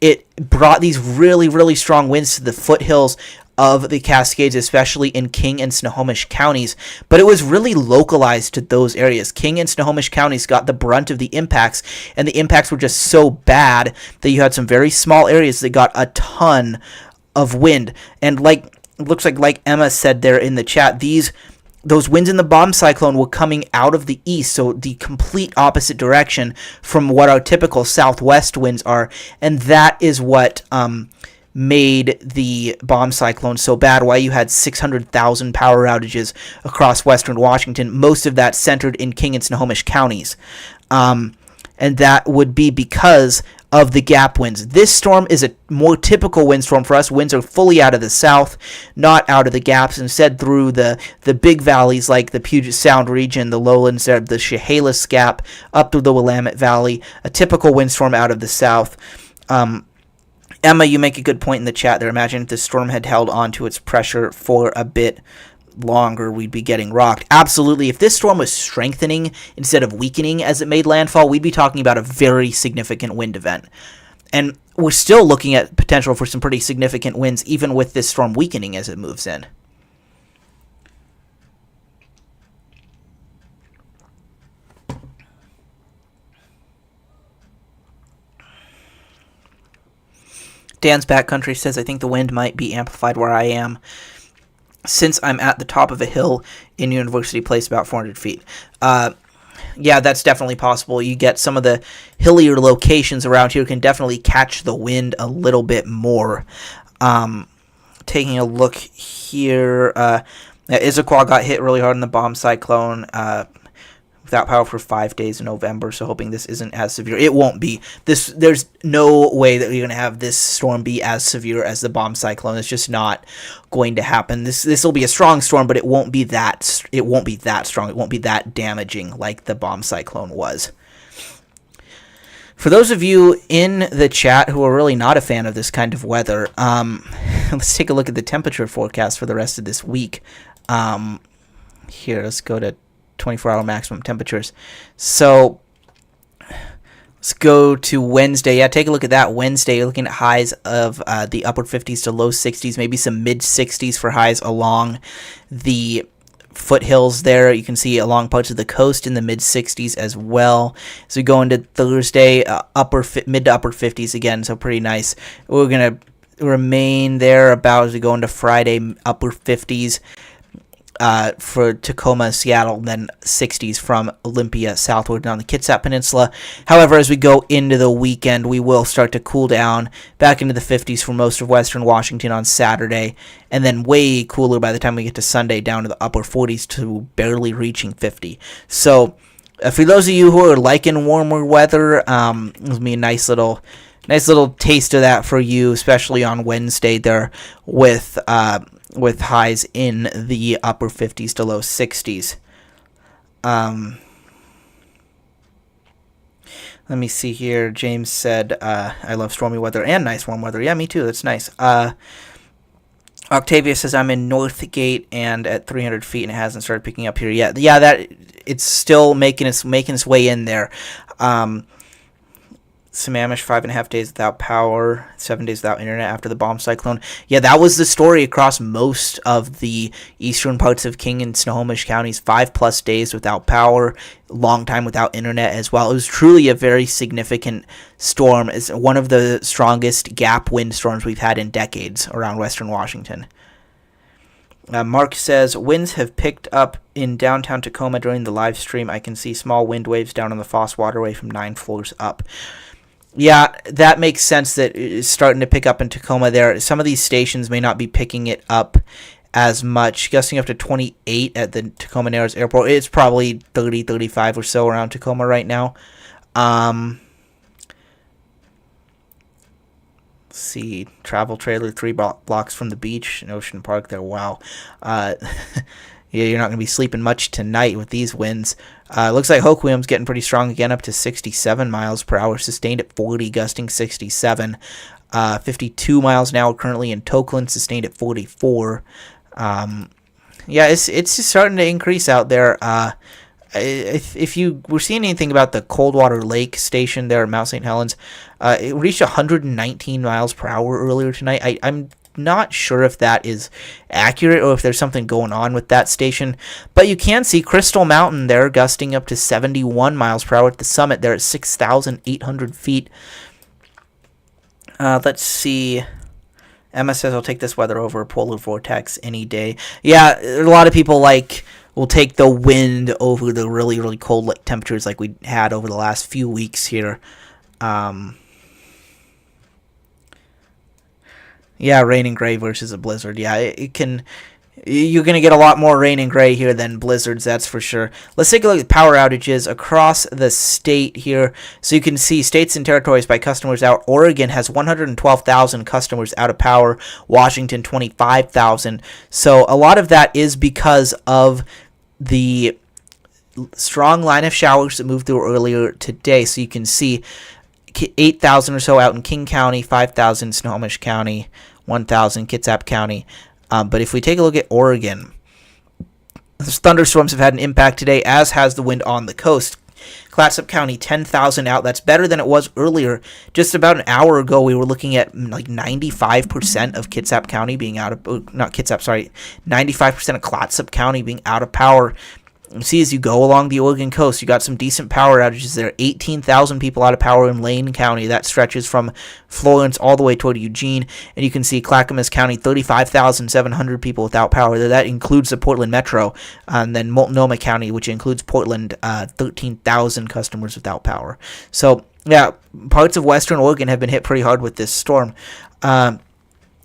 it brought these really, really strong winds to the foothills of the Cascades, especially in King and Snohomish counties. But it was really localized to those areas. King and Snohomish counties got the brunt of the impacts, and the impacts were just so bad that you had some very small areas that got a ton of wind. And like it looks like Emma said there in the chat, those winds in the bomb cyclone were coming out of the east, so the complete opposite direction from what our typical southwest winds are, and that is what made the bomb cyclone so bad, why you had 600,000 power outages across western Washington, most of that centered in King and Snohomish counties. And that would be because of the gap winds. This storm is a more typical windstorm for us. Winds are fully out of the south, not out of the gaps, instead through the big valleys like the Puget Sound region, the lowlands, the Chehalis Gap, up through the Willamette Valley, a typical windstorm out of the south. Emma, you make a good point in the chat there. Imagine if the storm had held on to its pressure for a bit longer, we'd be getting rocked. Absolutely. If this storm was strengthening instead of weakening as it made landfall, we'd be talking about a very significant wind event. And we're still looking at potential for some pretty significant winds, even with this storm weakening as it moves in. Dan's Backcountry says, I think the wind might be amplified where I am, since I'm at the top of a hill in University Place, about 400 feet. Yeah, that's definitely possible. You get some of the hillier locations around here can definitely catch the wind a little bit more. Taking a look here, Issaquah got hit really hard in the bomb cyclone, without power for 5 days in November, so hoping this isn't as severe. It won't be. There's no way that you're going to have this storm be as severe as the bomb cyclone. It's just not going to happen. This will be a strong storm, but it won't be that strong. It won't be that damaging like the bomb cyclone was. For those of you in the chat who are really not a fan of this kind of weather, let's take a look at the temperature forecast for the rest of this week. Here, let's go to 24-hour maximum temperatures. So let's go to Wednesday. Yeah, take a look at that. Wednesday, you're looking at highs of the upper 50s to low 60s, maybe some mid 60s for highs along the foothills there. You can see along parts of the coast in the mid 60s as well. So we go into Thursday, mid to upper 50s again, so pretty nice. We're going to remain there about as we go into Friday, upper 50s. For Tacoma, Seattle, then 60s from Olympia southward down the Kitsap Peninsula. However, as we go into the weekend, we will start to cool down back into the 50s for most of western Washington on Saturday, and then way cooler by the time we get to Sunday, down to the upper 40s to barely reaching 50. So for those of you who are liking warmer weather, it'll be a nice little taste of that for you, especially on Wednesday there with highs in the upper 50s to low 60s. Let me see here. James said, I love stormy weather and nice warm weather. Yeah, me too. That's nice. Octavia says, I'm in Northgate and at 300 feet and it hasn't started picking up here yet. Yeah, that it's still making its way in there. Sammamish, 5.5 days without power, 7 days without internet after the bomb cyclone. Yeah, that was the story across most of the eastern parts of King and Snohomish counties. 5+ days without power, long time without internet as well. It was truly a very significant storm. It's one of the strongest gap wind storms we've had in decades around western Washington. Mark says, winds have picked up in downtown Tacoma during the live stream. I can see small wind waves down on the Foss Waterway from 9 floors up. Yeah, that makes sense that it's starting to pick up in Tacoma there. Some of these stations may not be picking it up as much. Gusting up to 28 at the Tacoma Narrows Airport. It's probably 30, 35 or so around Tacoma right now. Let's see. Travel trailer 3 blocks from the beach in Ocean Park there. Wow. Yeah, you're not going to be sleeping much tonight with these winds. Looks like Hoquiam's getting pretty strong again, up to 67 miles per hour, sustained at 40, gusting 67. 52 miles an hour currently in Tokeland, sustained at 44. Yeah, it's just starting to increase out there. If you were seeing anything about the Coldwater Lake station there at Mount St. Helens, it reached 119 miles per hour earlier tonight. I'm not sure if that is accurate or if there's something going on with that station, but you can see Crystal Mountain there gusting up to 71 miles per hour at the summit there at 6,800 feet. Let's see. Emma says, I'll take this weather over a polar vortex any day. Yeah, a lot of people will take the wind over the really, really cold temperatures like we had over the last few weeks here. Yeah, rain and gray versus a blizzard. Yeah, it can. You're going to get a lot more rain and gray here than blizzards, that's for sure. Let's take a look at power outages across the state here. So you can see states and territories by customers out. Oregon has 112,000 customers out of power. Washington, 25,000. So a lot of that is because of the strong line of showers that moved through earlier today. So you can see 8,000 or so out in King County, 5,000 in Snohomish County, 1,000 Kitsap County. But if we take a look at Oregon, those thunderstorms have had an impact today, as has the wind on the coast. Clatsop County, 10,000 out. That's better than it was earlier. Just about an hour ago, we were looking at 95% of Kitsap County being out of, not Kitsap, sorry, 95% of Clatsop County being out of power. You see, as you go along the Oregon coast, you got some decent power outages there. 18,000 people out of power in Lane County. That stretches from Florence all the way toward Eugene. And you can see Clackamas County, 35,700 people without power. That includes the Portland Metro. And then Multnomah County, which includes Portland, 13,000 customers without power. So, yeah, parts of western Oregon have been hit pretty hard with this storm. Let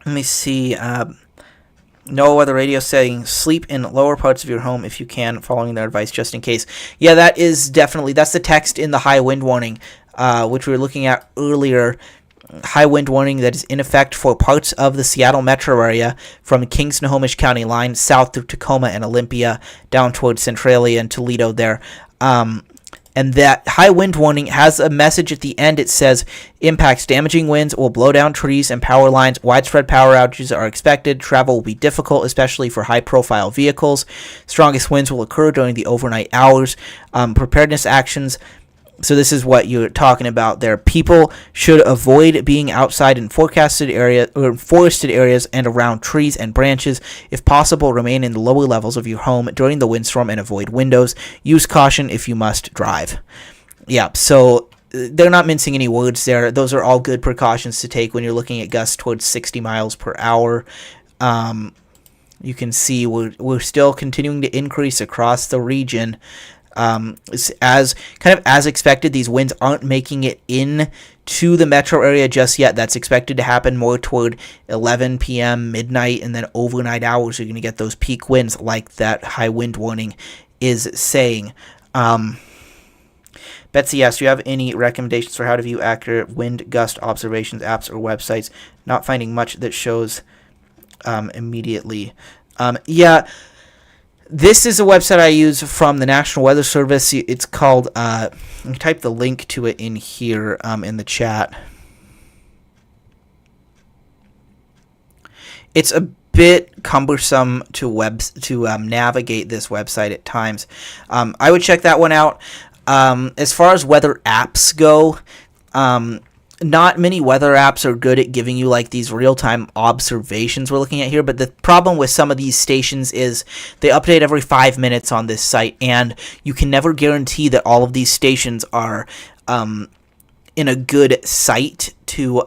me see. NOAA Weather Radio saying sleep in lower parts of your home if you can, following their advice just in case. Yeah, that is definitely, that's the text in the high wind warning, which we were looking at earlier. High wind warning that is in effect for parts of the Seattle metro area from King Snohomish County line south through Tacoma and Olympia down towards Centralia and Toledo there. And that high wind warning has a message at the end. It says, impacts damaging winds will blow down trees and power lines. Widespread power outages are expected. Travel will be difficult, especially for high-profile vehicles. Strongest winds will occur during the overnight hours. Preparedness actions. So this is what you're talking about there. People should avoid being outside in forested areas and around trees and branches. If possible, remain in the lower levels of your home during the windstorm and avoid windows. Use caution if you must drive. Yeah, so they're not mincing any words there. Those are all good precautions to take when you're looking at gusts towards 60 miles per hour. You can see we're still continuing to increase across the region. As expected, these winds aren't making it in to the metro area just yet. That's expected to happen more toward 11 p.m., midnight, and then overnight hours. You're going to get those peak winds like that high wind warning is saying. Betsy asks, do you have any recommendations for how to view accurate wind gust observations, apps, or websites? Not finding much that shows immediately. Yeah. This is a website I use from the National Weather Service. It's called, I can type the link to it in here in the chat. It's a bit cumbersome to navigate this website at times. I would check that one out. As far as weather apps go, not many weather apps are good at giving you these real-time observations we're looking at here, but the problem with some of these stations is they update every 5 minutes on this site, and you can never guarantee that all of these stations are in a good site to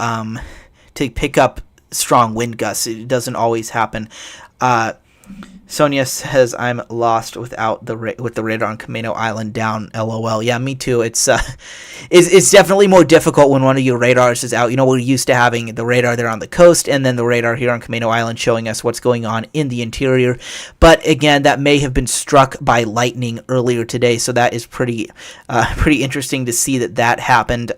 pick up strong wind gusts. It doesn't always happen. Sonia says, I'm lost with the radar on Camino Island down, LOL. Yeah, me too. It's definitely more difficult when one of your radars is out. We're used to having the radar there on the coast and then the radar here on Camino Island showing us what's going on in the interior. But again, that may have been struck by lightning earlier today, so that is pretty interesting to see that happened.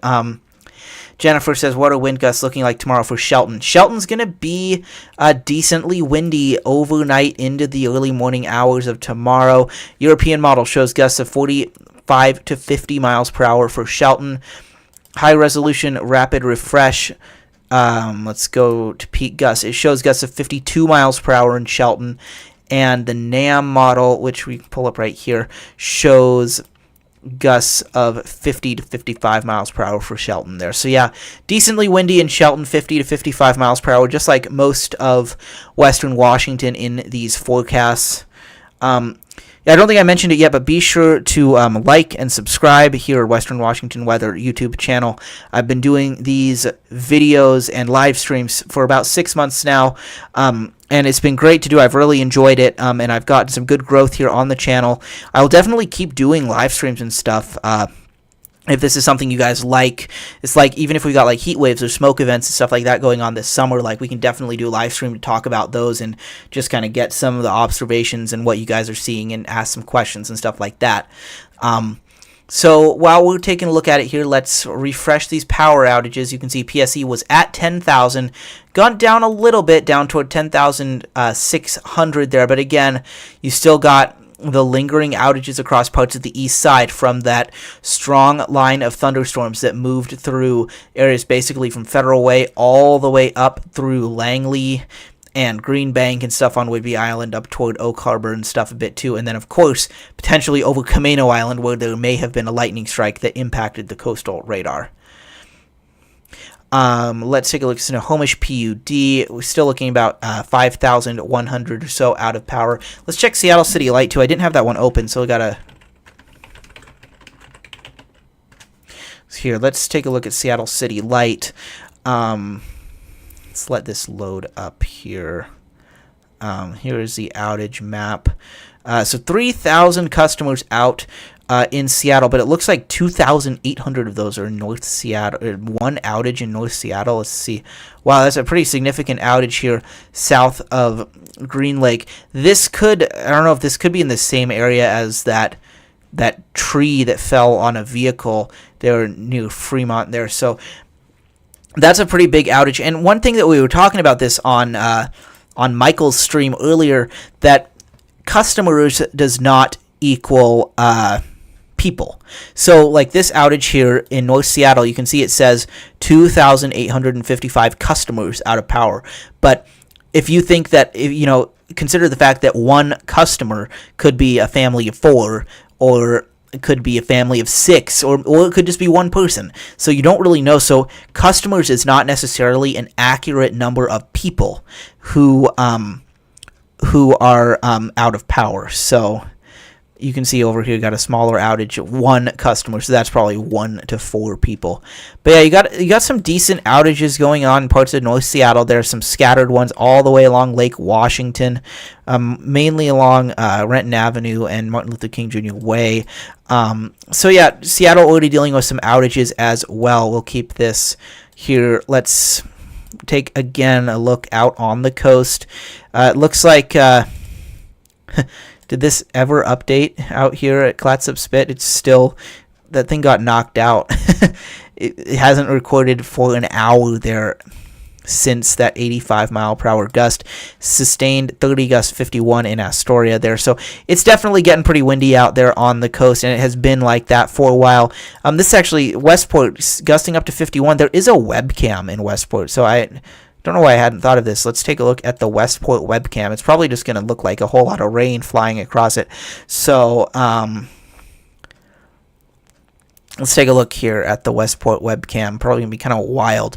Jennifer says, what are wind gusts looking like tomorrow for Shelton? Shelton's going to be decently windy overnight into the early morning hours of tomorrow. European model shows gusts of 45 to 50 miles per hour for Shelton. High resolution rapid refresh. Let's go to peak gusts. It shows gusts of 52 miles per hour in Shelton. And the NAM model, which we pull up right here, shows gusts of 50 to 55 miles per hour for Shelton there. So yeah, decently windy in Shelton, 50 to 55 miles per hour, just like most of Western Washington in these forecasts. I don't think I mentioned it yet, but be sure to like and subscribe here at Western Washington Weather YouTube channel. I've been doing these videos and live streams for about 6 months now, and it's been great to do. I've really enjoyed it, and I've gotten some good growth here on the channel. I will definitely keep doing live streams and stuff. If this is something you guys like, it's like even if we got like heat waves or smoke events and stuff like that going on this summer, like we can definitely do a live stream to talk about those and just kind of get some of the observations and what you guys are seeing and ask some questions and stuff like that. So while we're taking a look at it here, let's refresh these power outages. You can see PSE was at 10,000, gone down a little bit, down toward 10,600 there, but again, you still got the lingering outages across parts of the east side from that strong line of thunderstorms that moved through areas basically from Federal Way all the way up through Langley and Green Bank and stuff on Whidbey Island up toward Oak Harbor and stuff a bit too. And then, of course, potentially over Camino Island where there may have been a lightning strike that impacted the coastal radar. Let's take a look at Snohomish PUD. We're still looking about 5,100 or so out of power. Let's check Seattle City Light too. I didn't have that one open, so we gotta. Here, let's take a look at Seattle City Light. Let's let this load up here. Here is the outage map. So 3,000 customers out in Seattle, but it looks like 2,800 of those are in North Seattle. One outage in North Seattle. Let's see. Wow, that's a pretty significant outage here south of Green Lake. This could, I don't know if this could be in the same area as that tree that fell on a vehicle there near Fremont there. So that's a pretty big outage. And one thing that we were talking about this on Michael's stream earlier, that customers does not equal people. So like this outage here in North Seattle, you can see it says 2,855 customers out of power. But if you think that, consider the fact that one customer could be a family of 4, or it could be a family of 6, or it could just be one person. So you don't really know. So customers is not necessarily an accurate number of people who are out of power. So you can see over here, got a smaller outage, 1 customer, so that's probably 1 to 4 people. But yeah, you got some decent outages going on in parts of North Seattle. There are some scattered ones all the way along Lake Washington, mainly along Renton Avenue and Martin Luther King Jr. Way. So yeah, Seattle already dealing with some outages as well. We'll keep this here. Let's take again a look out on the coast. It looks like did this ever update out here at Clatsop Spit? It's still, that thing got knocked out. It hasn't recorded for an hour there since that 85 mile per hour gust. Sustained 30 gust 51 in Astoria there. So it's definitely getting pretty windy out there on the coast, and it has been like that for a while. This is actually Westport gusting up to 51. There is a webcam in Westport, so I don't know why I hadn't thought of this. Let's take a look at the Westport webcam. It's probably just going to look like a whole lot of rain flying across it. So let's take a look here at the Westport webcam. Probably going to be kind of wild.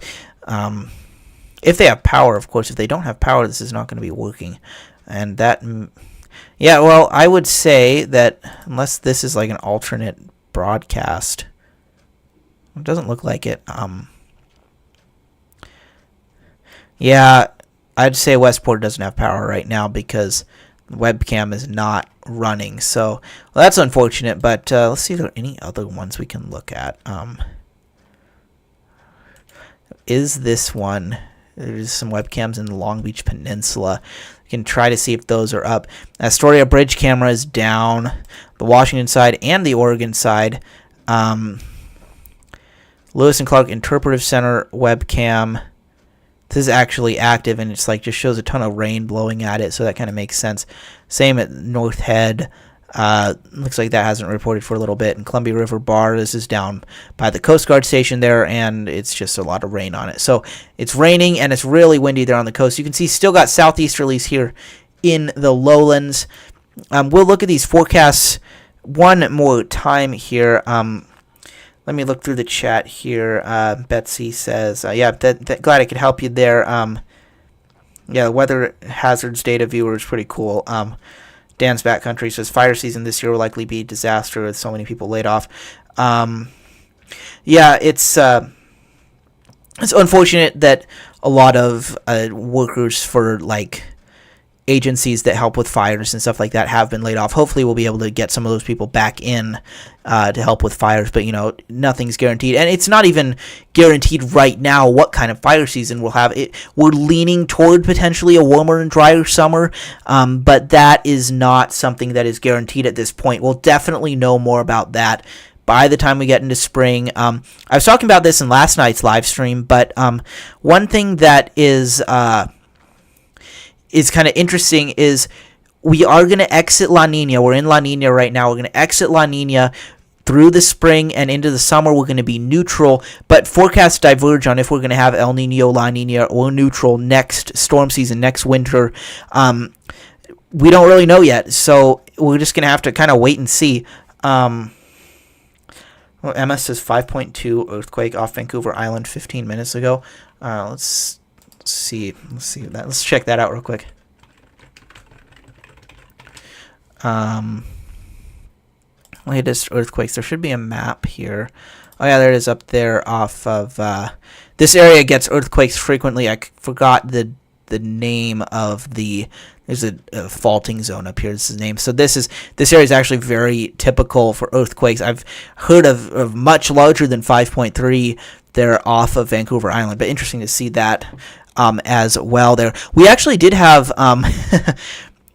If they have power, of course. If they don't have power, this is not going to be working. And that, yeah, well, I would say that unless this is like an alternate broadcast, it doesn't look like it. Yeah, I'd say Westport doesn't have power right now because the webcam is not running. So, well, that's unfortunate, but let's see if there are any other ones we can look at. Is this one? There's some webcams in the Long Beach Peninsula. You can try to see if those are up. Astoria Bridge camera is down. The Washington side and the Oregon side. Lewis and Clark Interpretive Center webcam. This is actually active, and it's like just shows a ton of rain blowing at it, so that kind of makes sense. Same at North Head. Looks like that hasn't reported for a little bit. And Columbia River Bar, this is down by the Coast Guard station there, and it's just a lot of rain on it. So it's raining, and it's really windy there on the coast. You can see still got southeasterlies here in the lowlands. We'll look at these forecasts one more time here. Let me look through the chat here. Betsy says, yeah, glad I could help you there. Yeah, the weather hazards data viewer is pretty cool. Dan's Backcountry says, fire season this year will likely be a disaster with so many people laid off. Yeah, it's unfortunate that a lot of workers for, like, agencies that help with fires and stuff like that have been laid off. Hopefully we'll be able to get some of those people back in to help with fires, but nothing's guaranteed, and it's not even guaranteed right now what kind of fire season we'll have. We're leaning toward potentially a warmer and drier summer, but that is not something that is guaranteed at this point. We'll definitely know more about that by the time we get into spring. I was talking about this in last night's live stream, but one thing that is kind of interesting is we are going to exit La Nina. We're in La Nina right now. We're going to exit La Nina through the spring and into the summer. We're going to be neutral, but forecasts diverge on if we're going to have El Nino, La Nina, or neutral next storm season, next winter. We don't really know yet, so we're just going to have to kind of wait and see. Well, Emma says 5.2 earthquake off Vancouver Island 15 minutes ago. Let's see that. Let's check that out real quick. Latest earthquakes. There should be a map here. Oh yeah, there it is up there off of this area gets earthquakes frequently. I forgot the name of the. There's a faulting zone up here. This is the name. So this area is actually very typical for earthquakes. I've heard of much larger than 5.3 there off of Vancouver Island, but interesting to see that as well there. We actually did have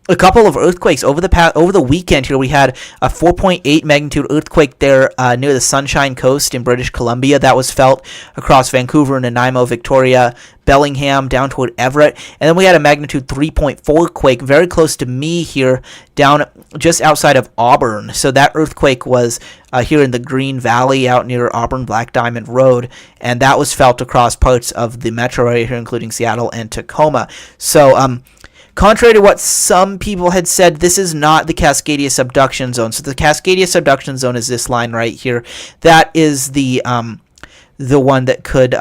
a couple of earthquakes over the weekend here. We had a 4.8 magnitude earthquake there near the Sunshine Coast in British Columbia. That was felt across Vancouver, Nanaimo, Victoria, Bellingham, down toward Everett. And then we had a magnitude 3.4 quake very close to me here, down just outside of Auburn. So that earthquake was here in the Green Valley out near Auburn Black Diamond Road, and that was felt across parts of the metro area here, including Seattle and Tacoma. So contrary to what some people had said, this is not the Cascadia subduction zone. So the Cascadia subduction zone is this line right here. That is the one that could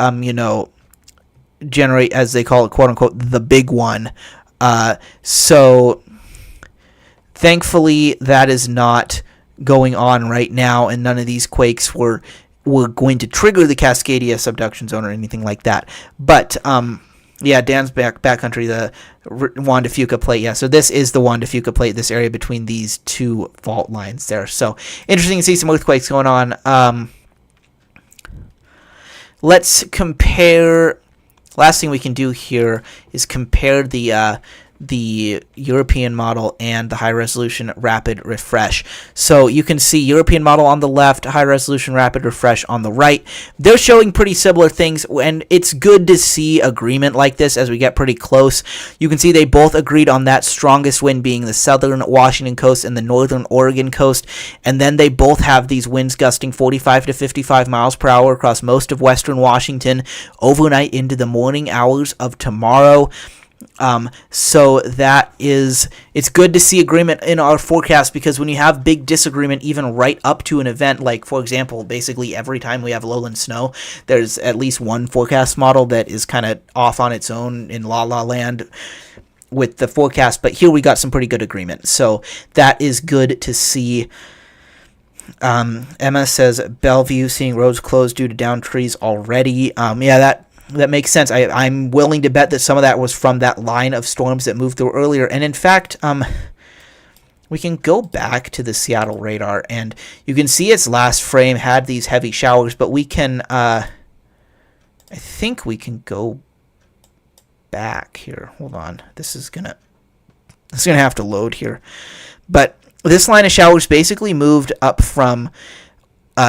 generate, as they call it, quote unquote, the big one. So thankfully that is not going on right now, and none of these quakes were going to trigger the Cascadia subduction zone or anything like that. But yeah, Dan's backcountry, the Juan de Fuca plate. Yeah, so this is the Juan de Fuca plate, this area between these two fault lines there. So interesting to see some earthquakes going on. Let's compare. Last thing we can do here is compare the European model and the high-resolution rapid refresh. So you can see European model on the left, high-resolution rapid refresh on the right. They're showing pretty similar things, and it's good to see agreement like this as we get pretty close. You can see they both agreed on that strongest wind being the southern Washington coast and the northern Oregon coast, and then they both have these winds gusting 45 to 55 miles per hour across most of western Washington overnight into the morning hours of tomorrow. So that it's good to see agreement in our forecast, because when you have big disagreement even right up to an event, like for example, basically every time we have lowland snow, there's at least one forecast model that is kind of off on its own in La La Land with the forecast, but here we got some pretty good agreement, so that is good to see. Emma says Bellevue seeing roads closed due to downed trees already. Yeah, that makes sense. I'm willing to bet that some of that was from that line of storms that moved through earlier. And in fact, we can go back to the Seattle radar, and you can see its last frame had these heavy showers, but we can, I think we can go back here. Hold on. This is gonna have to load here. But this line of showers basically moved up from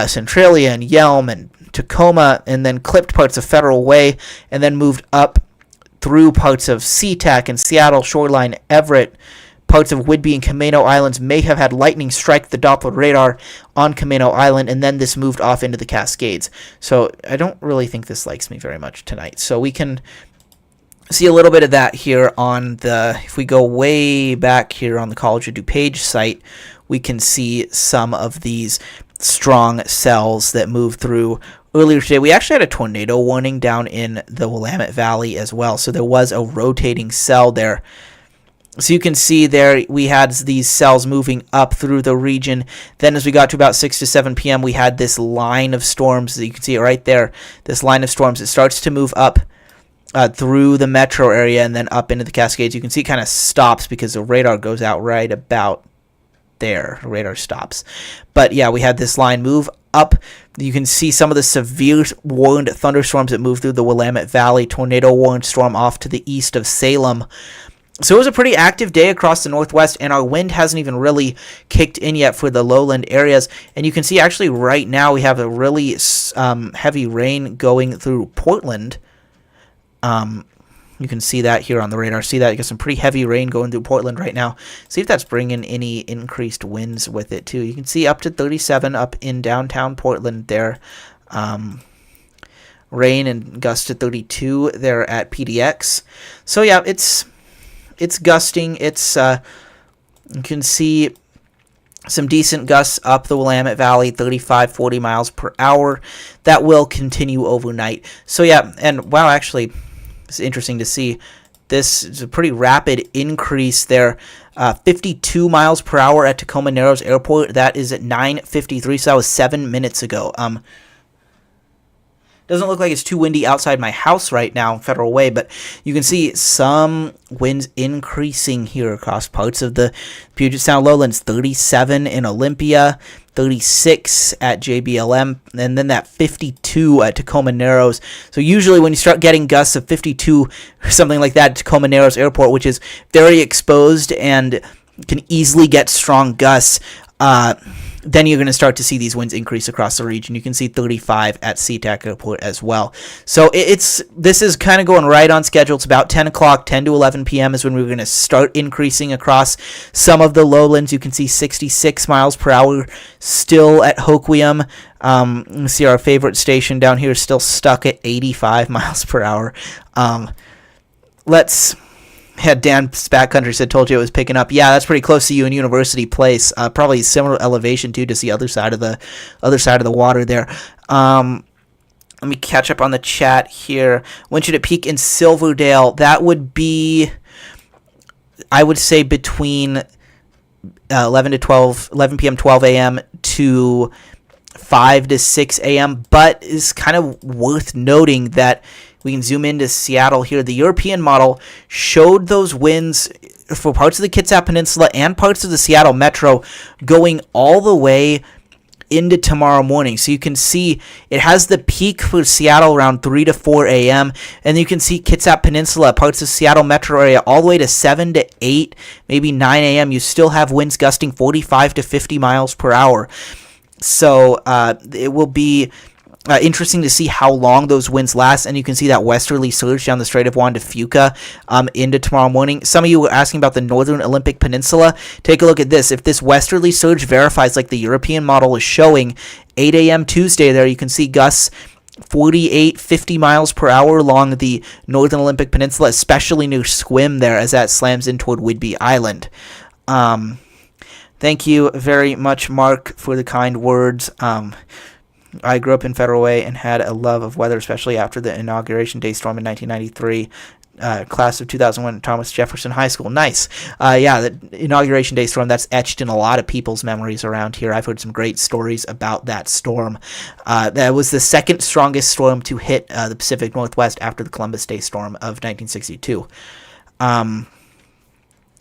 Centralia and Yelm and Tacoma, and then clipped parts of Federal Way, and then moved up through parts of SeaTac and Seattle, Shoreline, Everett. Parts of Whidbey and Camano Islands may have had lightning strike the Doppler radar on Camano Island, and then this moved off into the Cascades. So I don't really think this likes me very much tonight. So we can see a little bit of that here on the, if we go way back here on the College of DuPage site, we can see some of these strong cells that move through earlier today. We actually had a tornado warning down in the Willamette Valley as well, so there was a rotating cell there. So you can see there we had these cells moving up through the region. Then as we got to about 6 to 7 p.m., we had this line of storms. You can see it right there, this line of storms. It starts to move up through the metro area and then up into the Cascades. You can see it kind of stops because the radar goes out right about there. The radar stops. But yeah, we had this line move up. You can see some of the severe warned thunderstorms that move through the Willamette Valley. Tornado warned storm off to the east of Salem. So it was a pretty active day across the Northwest, and our wind hasn't even really kicked in yet for the lowland areas. And you can see actually right now we have a really heavy rain going through Portland. You can see that here on the radar. See that? You got some pretty heavy rain going through Portland right now. See if that's bringing any increased winds with it too. You can see up to 37 up in downtown Portland there. Rain and gusts to 32 there at PDX. So yeah, it's gusting. It's you can see some decent gusts up the Willamette Valley, 35, 40 miles per hour. That will continue overnight. So yeah, and wow, actually, it's interesting to see. This is a pretty rapid increase there. 52 miles per hour at Tacoma Narrows Airport. That is at 9:53, so that was 7 minutes ago. Doesn't look like it's too windy outside my house right now, Federal Way, but you can see some winds increasing here across parts of the Puget Sound lowlands. 37 in Olympia, 36 at JBLM, and then that 52 at Tacoma Narrows. So usually when you start getting gusts of 52 or something like that at Tacoma Narrows Airport, which is very exposed and can easily get strong gusts, then you're going to start to see these winds increase across the region. You can see 35 at SeaTac Airport as well. So this is kind of going right on schedule. It's about 10 o'clock, 10 to 11 p.m. is when we're going to start increasing across some of the lowlands. You can see 66 miles per hour still at Hoquiam. You see our favorite station down here is still stuck at 85 miles per hour. Had Dan's Backcountry said, told you it was picking up. Yeah, that's pretty close to you in University Place. Probably similar elevation too, just the other side of the water there. Let me catch up on the chat here. When should it peak in Silverdale? That would be, I would say, between 11 p.m., 12 a.m. to 5 to 6 a.m. But it's kind of worth noting that we can zoom into Seattle here. The European model showed those winds for parts of the Kitsap Peninsula and parts of the Seattle Metro going all the way into tomorrow morning. So you can see it has the peak for Seattle around 3 to 4 a.m. And you can see Kitsap Peninsula, parts of Seattle Metro area, all the way to 7 to 8, maybe 9 a.m. You still have winds gusting 45 to 50 miles per hour. So it will be interesting to see how long those winds last, and you can see that westerly surge down the Strait of Juan de Fuca into tomorrow morning. Some of you were asking about the Northern Olympic Peninsula. Take a look at this. If this westerly surge verifies like the European model is showing, 8 a.m. Tuesday there, you can see gusts 48, 50 miles per hour along the Northern Olympic Peninsula, especially near Sequim there as that slams in toward Whidbey Island. Thank you very much, Mark, for the kind words. I grew up in Federal Way and had a love of weather, especially after the Inauguration Day storm in 1993. Class of 2001, Thomas Jefferson High School. Nice. Yeah, the Inauguration Day storm, that's etched in a lot of people's memories around here. I've heard some great stories about that storm. That was the second strongest storm to hit the Pacific Northwest after the Columbus Day storm of 1962.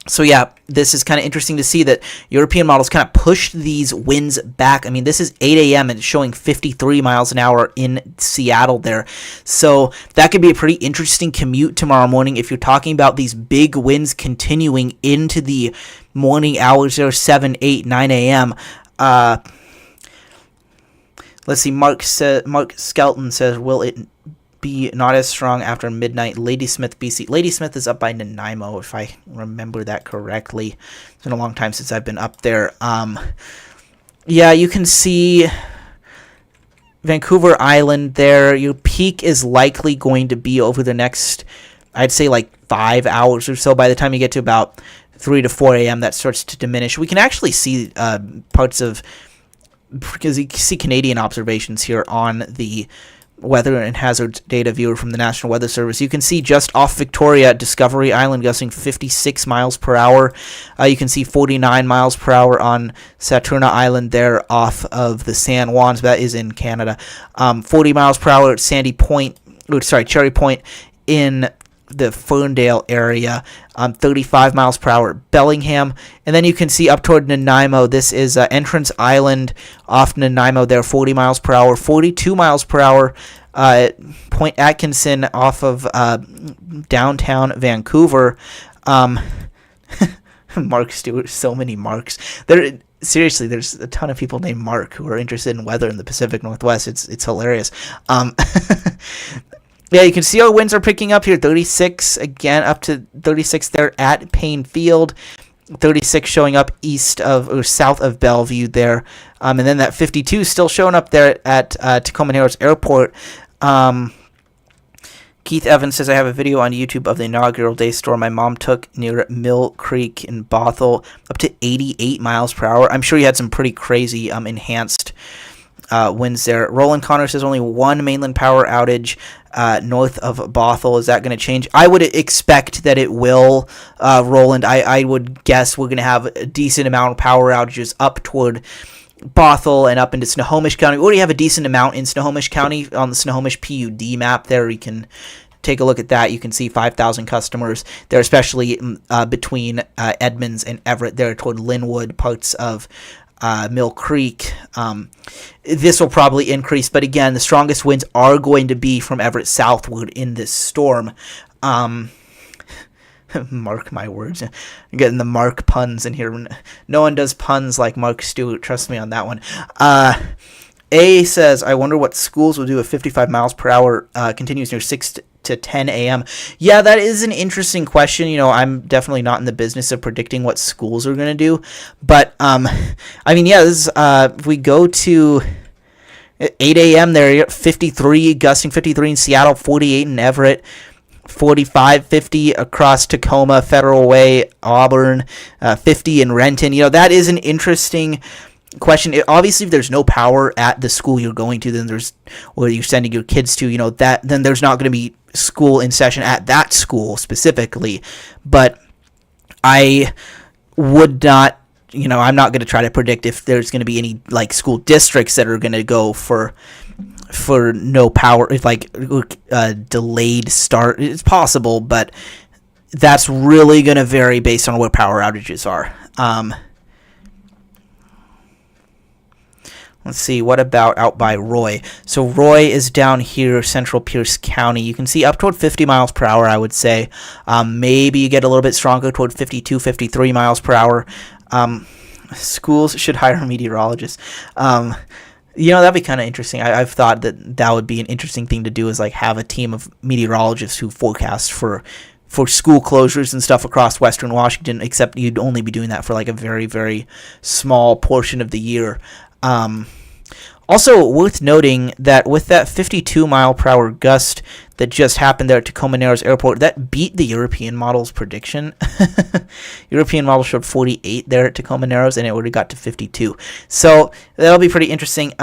So yeah, this is kind of interesting to see that European models kind of pushed these winds back. I mean, this is 8 a.m. and it's showing 53 miles an hour in Seattle there. So that could be a pretty interesting commute tomorrow morning if you're talking about these big winds continuing into the morning hours there, 7, 8, 9 a.m. Let's see. Mark Skelton says, will it be not as strong after midnight? Ladysmith, BC. Ladysmith is up by Nanaimo, if I remember that correctly. It's been a long time since I've been up there. Yeah, you can see Vancouver Island there. Your peak is likely going to be over the next, I'd say, like 5 hours or so. By the time you get to about 3 to 4 a.m., that starts to diminish. We can actually see parts of, because you see Canadian observations here on the weather and hazards data viewer from the National Weather Service. You can see just off Victoria, Discovery Island gusting 56 miles per hour. You can see 49 miles per hour on Saturna Island there off of the San Juans. That is in Canada. 40 miles per hour at Cherry Point in the Ferndale area. 35 miles per hour at Bellingham. And then you can see up toward Nanaimo. This is Entrance Island off Nanaimo there, 40 miles per hour. 42 miles per hour Point Atkinson off of downtown Vancouver. Mark Stewart, so many Marks. Seriously, there's a ton of people named Mark who are interested in weather in the Pacific Northwest. It's hilarious. Yeah, you can see our winds are picking up here. 36, again, up to 36 there at Payne Field. 36 showing up south of Bellevue there. And then that 52 still showing up there at Tacoma Narrows Airport. Keith Evans says, I have a video on YouTube of the inaugural day storm my mom took near Mill Creek in Bothell, up to 88 miles per hour. I'm sure you had some pretty crazy enhanced winds there. Roland Connor says only one mainland power outage north of Bothell. Is that going to change? I would expect that it will, Roland. I would guess we're going to have a decent amount of power outages up toward Bothell and up into Snohomish County. We already have a decent amount in Snohomish County on the Snohomish PUD map there. You can take a look at that. You can see 5,000 customers there, especially between Edmonds and Everett there toward Linwood, parts of Mill Creek. This will probably increase, but again, the strongest winds are going to be from Everett southward in this storm. Mark my words. I'm getting the Mark puns in here. No one does puns like Mark Stewart. Trust me on that one. A says, I wonder what schools will do if 55 miles per hour continues near 6 to 10 a.m. Yeah, that is an interesting question. I'm definitely not in the business of predicting what schools are going to do. But, this is, if we go to 8 a.m. there, 53, gusting 53 in Seattle, 48 in Everett, 45, 50 across Tacoma, Federal Way, Auburn, 50 in Renton. That is an interesting question. Obviously, if there's no power at the school you're going to, or you're sending your kids to, then there's not going to be school in session at that school specifically. But I would not, I'm not going to try to predict if there's going to be any school districts that are going to go for no power, if delayed start. It's possible, but that's really going to vary based on where power outages are. Let's see, what about out by Roy? So Roy is down here, central Pierce County. You can see up toward 50 miles per hour, I would say. Maybe you get a little bit stronger toward 52, 53 miles per hour. Schools should hire meteorologists. That'd be kind of interesting. I've thought that would be an interesting thing to do, is have a team of meteorologists who forecast for school closures and stuff across Western Washington, except you'd only be doing that for a very, very small portion of the year. Also worth noting that with that 52 mile per hour gust that just happened there at Tacoma Narrows Airport, that beat the European model's prediction. European model showed 48 there at Tacoma Narrows, and it already got to 52. So that'll be pretty interesting.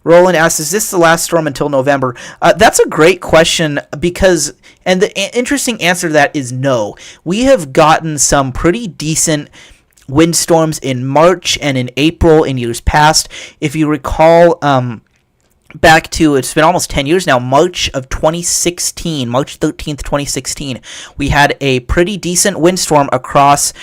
Roland asks, is this the last storm until November? That's a great question, and the interesting answer to that is no. We have gotten some pretty decent windstorms in March and in April in years past. If you recall, back to, it's been almost 10 years now, March of 2016, March 13th, 2016, we had a pretty decent windstorm across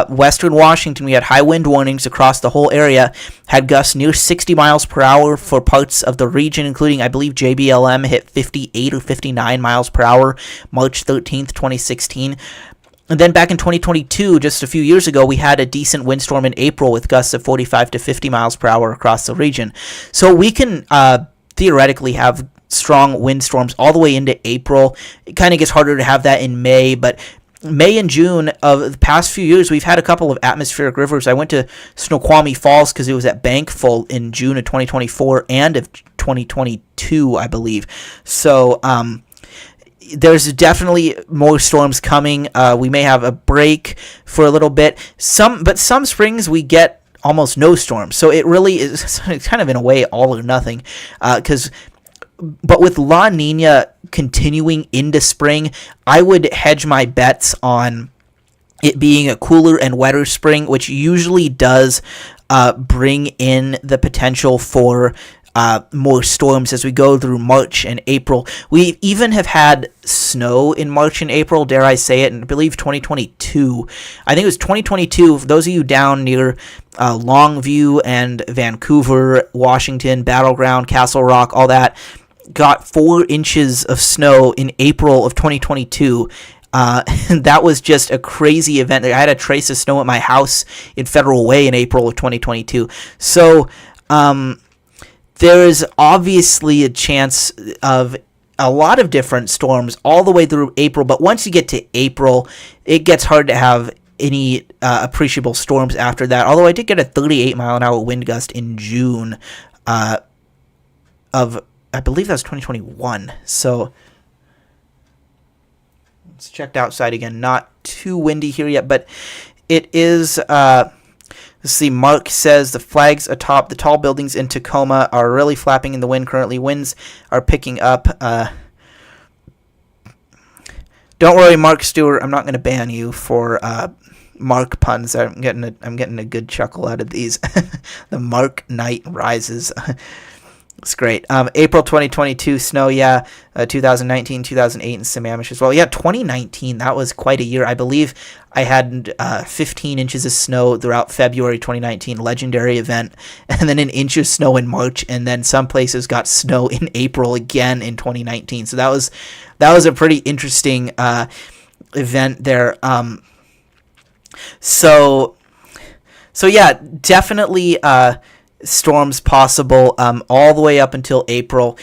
Western Washington. We had high wind warnings across the whole area, had gusts near 60 miles per hour for parts of the region, including, I believe, JBLM hit 58 or 59 miles per hour, March 13th, 2016. And then back in 2022, just a few years ago, we had a decent windstorm in April with gusts of 45 to 50 miles per hour across the region. So we can theoretically have strong windstorms all the way into April. It kind of gets harder to have that in May, but May and June of the past few years, we've had a couple of atmospheric rivers. I went to Snoqualmie Falls because it was at Bankful in June of 2024 and of 2022, I believe. So, there's definitely more storms coming. We may have a break for a little bit. But some springs we get almost no storms. So it really is kind of in a way all or nothing. But with La Nina continuing into spring, I would hedge my bets on it being a cooler and wetter spring, which usually does bring in the potential for more storms as we go through March and April. We even have had snow in March and April, dare I say it, and I believe 2022. I think it was 2022. For those of you down near Longview and Vancouver, Washington, Battleground, Castle Rock, all that, got 4 inches of snow in April of 2022. And that was just a crazy event. I had a trace of snow at my house in Federal Way in April of 2022. So, there is obviously a chance of a lot of different storms all the way through April, but once you get to April, it gets hard to have any appreciable storms after that. Although I did get a 38-mile-an-hour wind gust in June of, I believe that was 2021. So it's checked outside again. Not too windy here yet, but it is... Let's see, Mark says the flags atop the tall buildings in Tacoma are really flapping in the wind currently. Winds are picking up. Don't worry, Mark Stewart. I'm not going to ban you for Mark puns. I'm getting a good chuckle out of these. The Mark Knight rises. It's great. April 2022 snow, yeah. 2019, 2008 in Sammamish as well. Yeah, 2019, that was quite a year. I believe I had 15 inches of snow throughout February 2019, legendary event, and then an inch of snow in March, and then some places got snow in April again in 2019. So that was a pretty interesting event there. So yeah, definitely storms possible all the way up until April.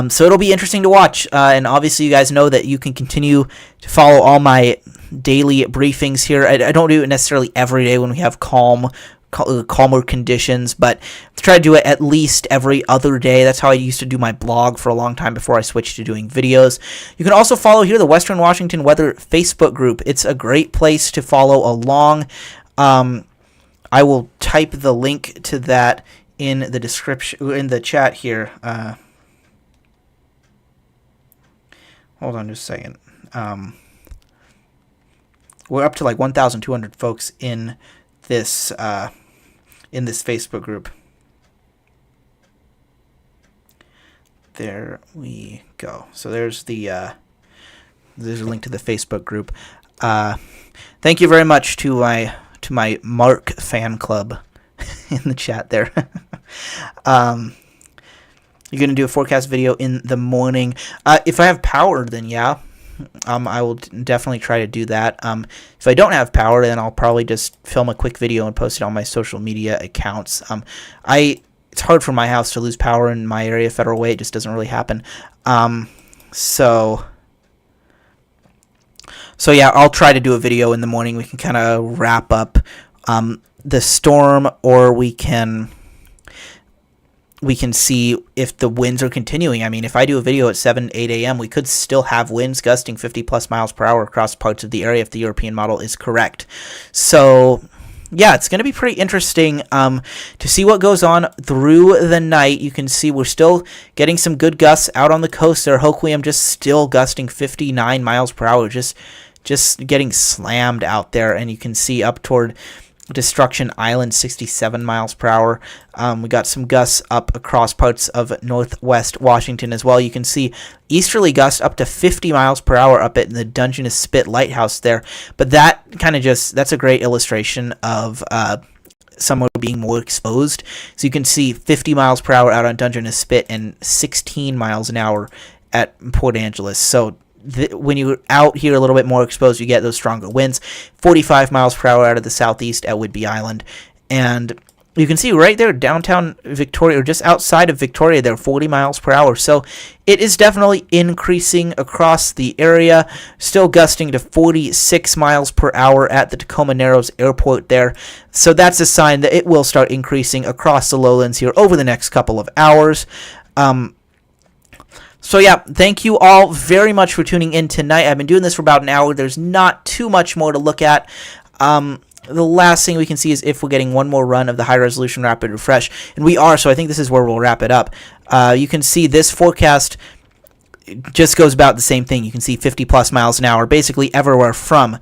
So it'll be interesting to watch. And obviously you guys know that you can continue to follow all my daily briefings here. I don't do it necessarily every day when we have calmer conditions, but I try to do it at least every other day. That's how I used to do my blog for a long time before I switched to doing videos. You can also follow here the Western Washington Weather Facebook group. It's a great place to follow along. I will type the link to that in the description, in the chat here. Hold on just a second. We're up to like 1,200 folks in this Facebook group. There we go. So there's a link to the Facebook group. Thank you very much to my Mark fan club in the chat there. You're going to do a forecast video in the morning. If I have power, then yeah. I will definitely try to do that. If I don't have power, then I'll probably just film a quick video and post it on my social media accounts. It's hard for my house to lose power in my area, Federal Way. It just doesn't really happen. So yeah, I'll try to do a video in the morning. We can kind of wrap up the storm, or we can see if the winds are continuing. I mean, if I do a video at 8 a.m., we could still have winds gusting 50-plus miles per hour across parts of the area if the European model is correct. So, yeah, it's going to be pretty interesting to see what goes on through the night. You can see we're still getting some good gusts out on the coast there. Hoquiam just still gusting 59 miles per hour, just getting slammed out there. And you can see up toward Destruction Island, 67 miles per hour. We got some gusts up across parts of northwest Washington as well. You can see easterly gusts up to 50 miles per hour up at the Dungeness Spit Lighthouse there. But that kind of that's a great illustration of somewhere being more exposed. So you can see 50 miles per hour out on Dungeness Spit and 16 miles an hour at Port Angeles. So when you're out here a little bit more exposed, you get those stronger winds. 45 miles per hour out of the southeast at Whidbey Island. And you can see right there, downtown Victoria, or just outside of Victoria, they're 40 miles per hour. So it is definitely increasing across the area, still gusting to 46 miles per hour at the Tacoma Narrows Airport there. So that's a sign that it will start increasing across the lowlands here over the next couple of hours. So yeah, thank you all very much for tuning in tonight. I've been doing this for about an hour. There's not too much more to look at. The last thing we can see is if we're getting one more run of the high-resolution rapid refresh. And we are, so I think this is where we'll wrap it up. You can see this forecast just goes about the same thing. You can see 50-plus miles an hour basically everywhere from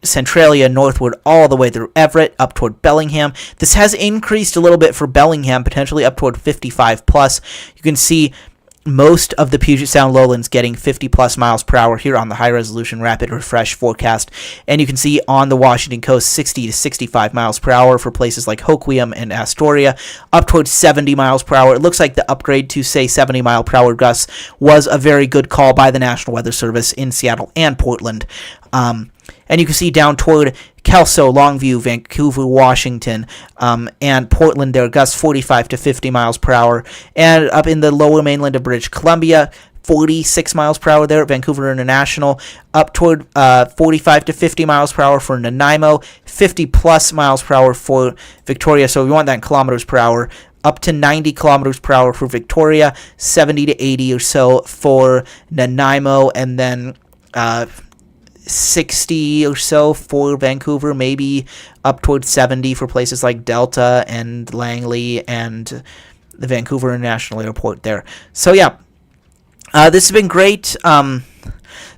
Centralia northward all the way through Everett up toward Bellingham. This has increased a little bit for Bellingham, potentially up toward 55-plus. You can see most of the Puget Sound lowlands getting 50-plus miles per hour here on the high-resolution rapid refresh forecast. And you can see on the Washington coast 60 to 65 miles per hour for places like Hoquiam and Astoria, up towards 70 miles per hour. It looks like the upgrade to, say, 70-mile-per-hour gusts was a very good call by the National Weather Service in Seattle and Portland. And you can see down toward Kelso, Longview, Vancouver, Washington, and Portland, there gusts 45 to 50 miles per hour. And up in the lower mainland of British Columbia, 46 miles per hour there at Vancouver International, up toward 45 to 50 miles per hour for Nanaimo, 50-plus miles per hour for Victoria. So we want that in kilometers per hour. Up to 90 kilometers per hour for Victoria, 70 to 80 or so for Nanaimo, and then 60 or so for Vancouver, maybe up towards 70 for places like Delta and Langley and the Vancouver International Airport there. So yeah, this has been great.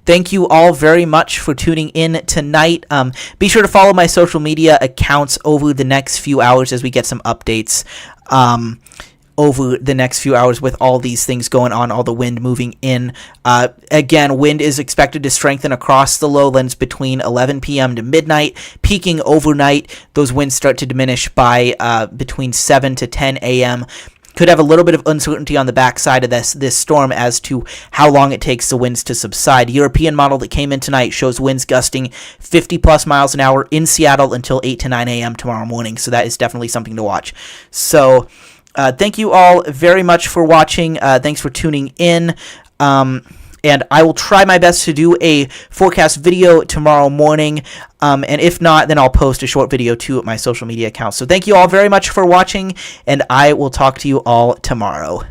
Thank you all very much for tuning in tonight. Be sure to follow my social media accounts over the next few hours as we get some updates over the next few hours with all these things going on, all the wind moving in. Again, wind is expected to strengthen across the lowlands between 11 p.m. to midnight, peaking overnight. Those winds start to diminish by between 7 to 10 a.m. Could have a little bit of uncertainty on the backside of this storm as to how long it takes the winds to subside. European model that came in tonight shows winds gusting 50-plus miles an hour in Seattle until 8 to 9 a.m. tomorrow morning, so that is definitely something to watch. So thank you all very much for watching. Thanks for tuning in. And I will try my best to do a forecast video tomorrow morning. And if not, then I'll post a short video too at my social media accounts. So thank you all very much for watching, and I will talk to you all tomorrow.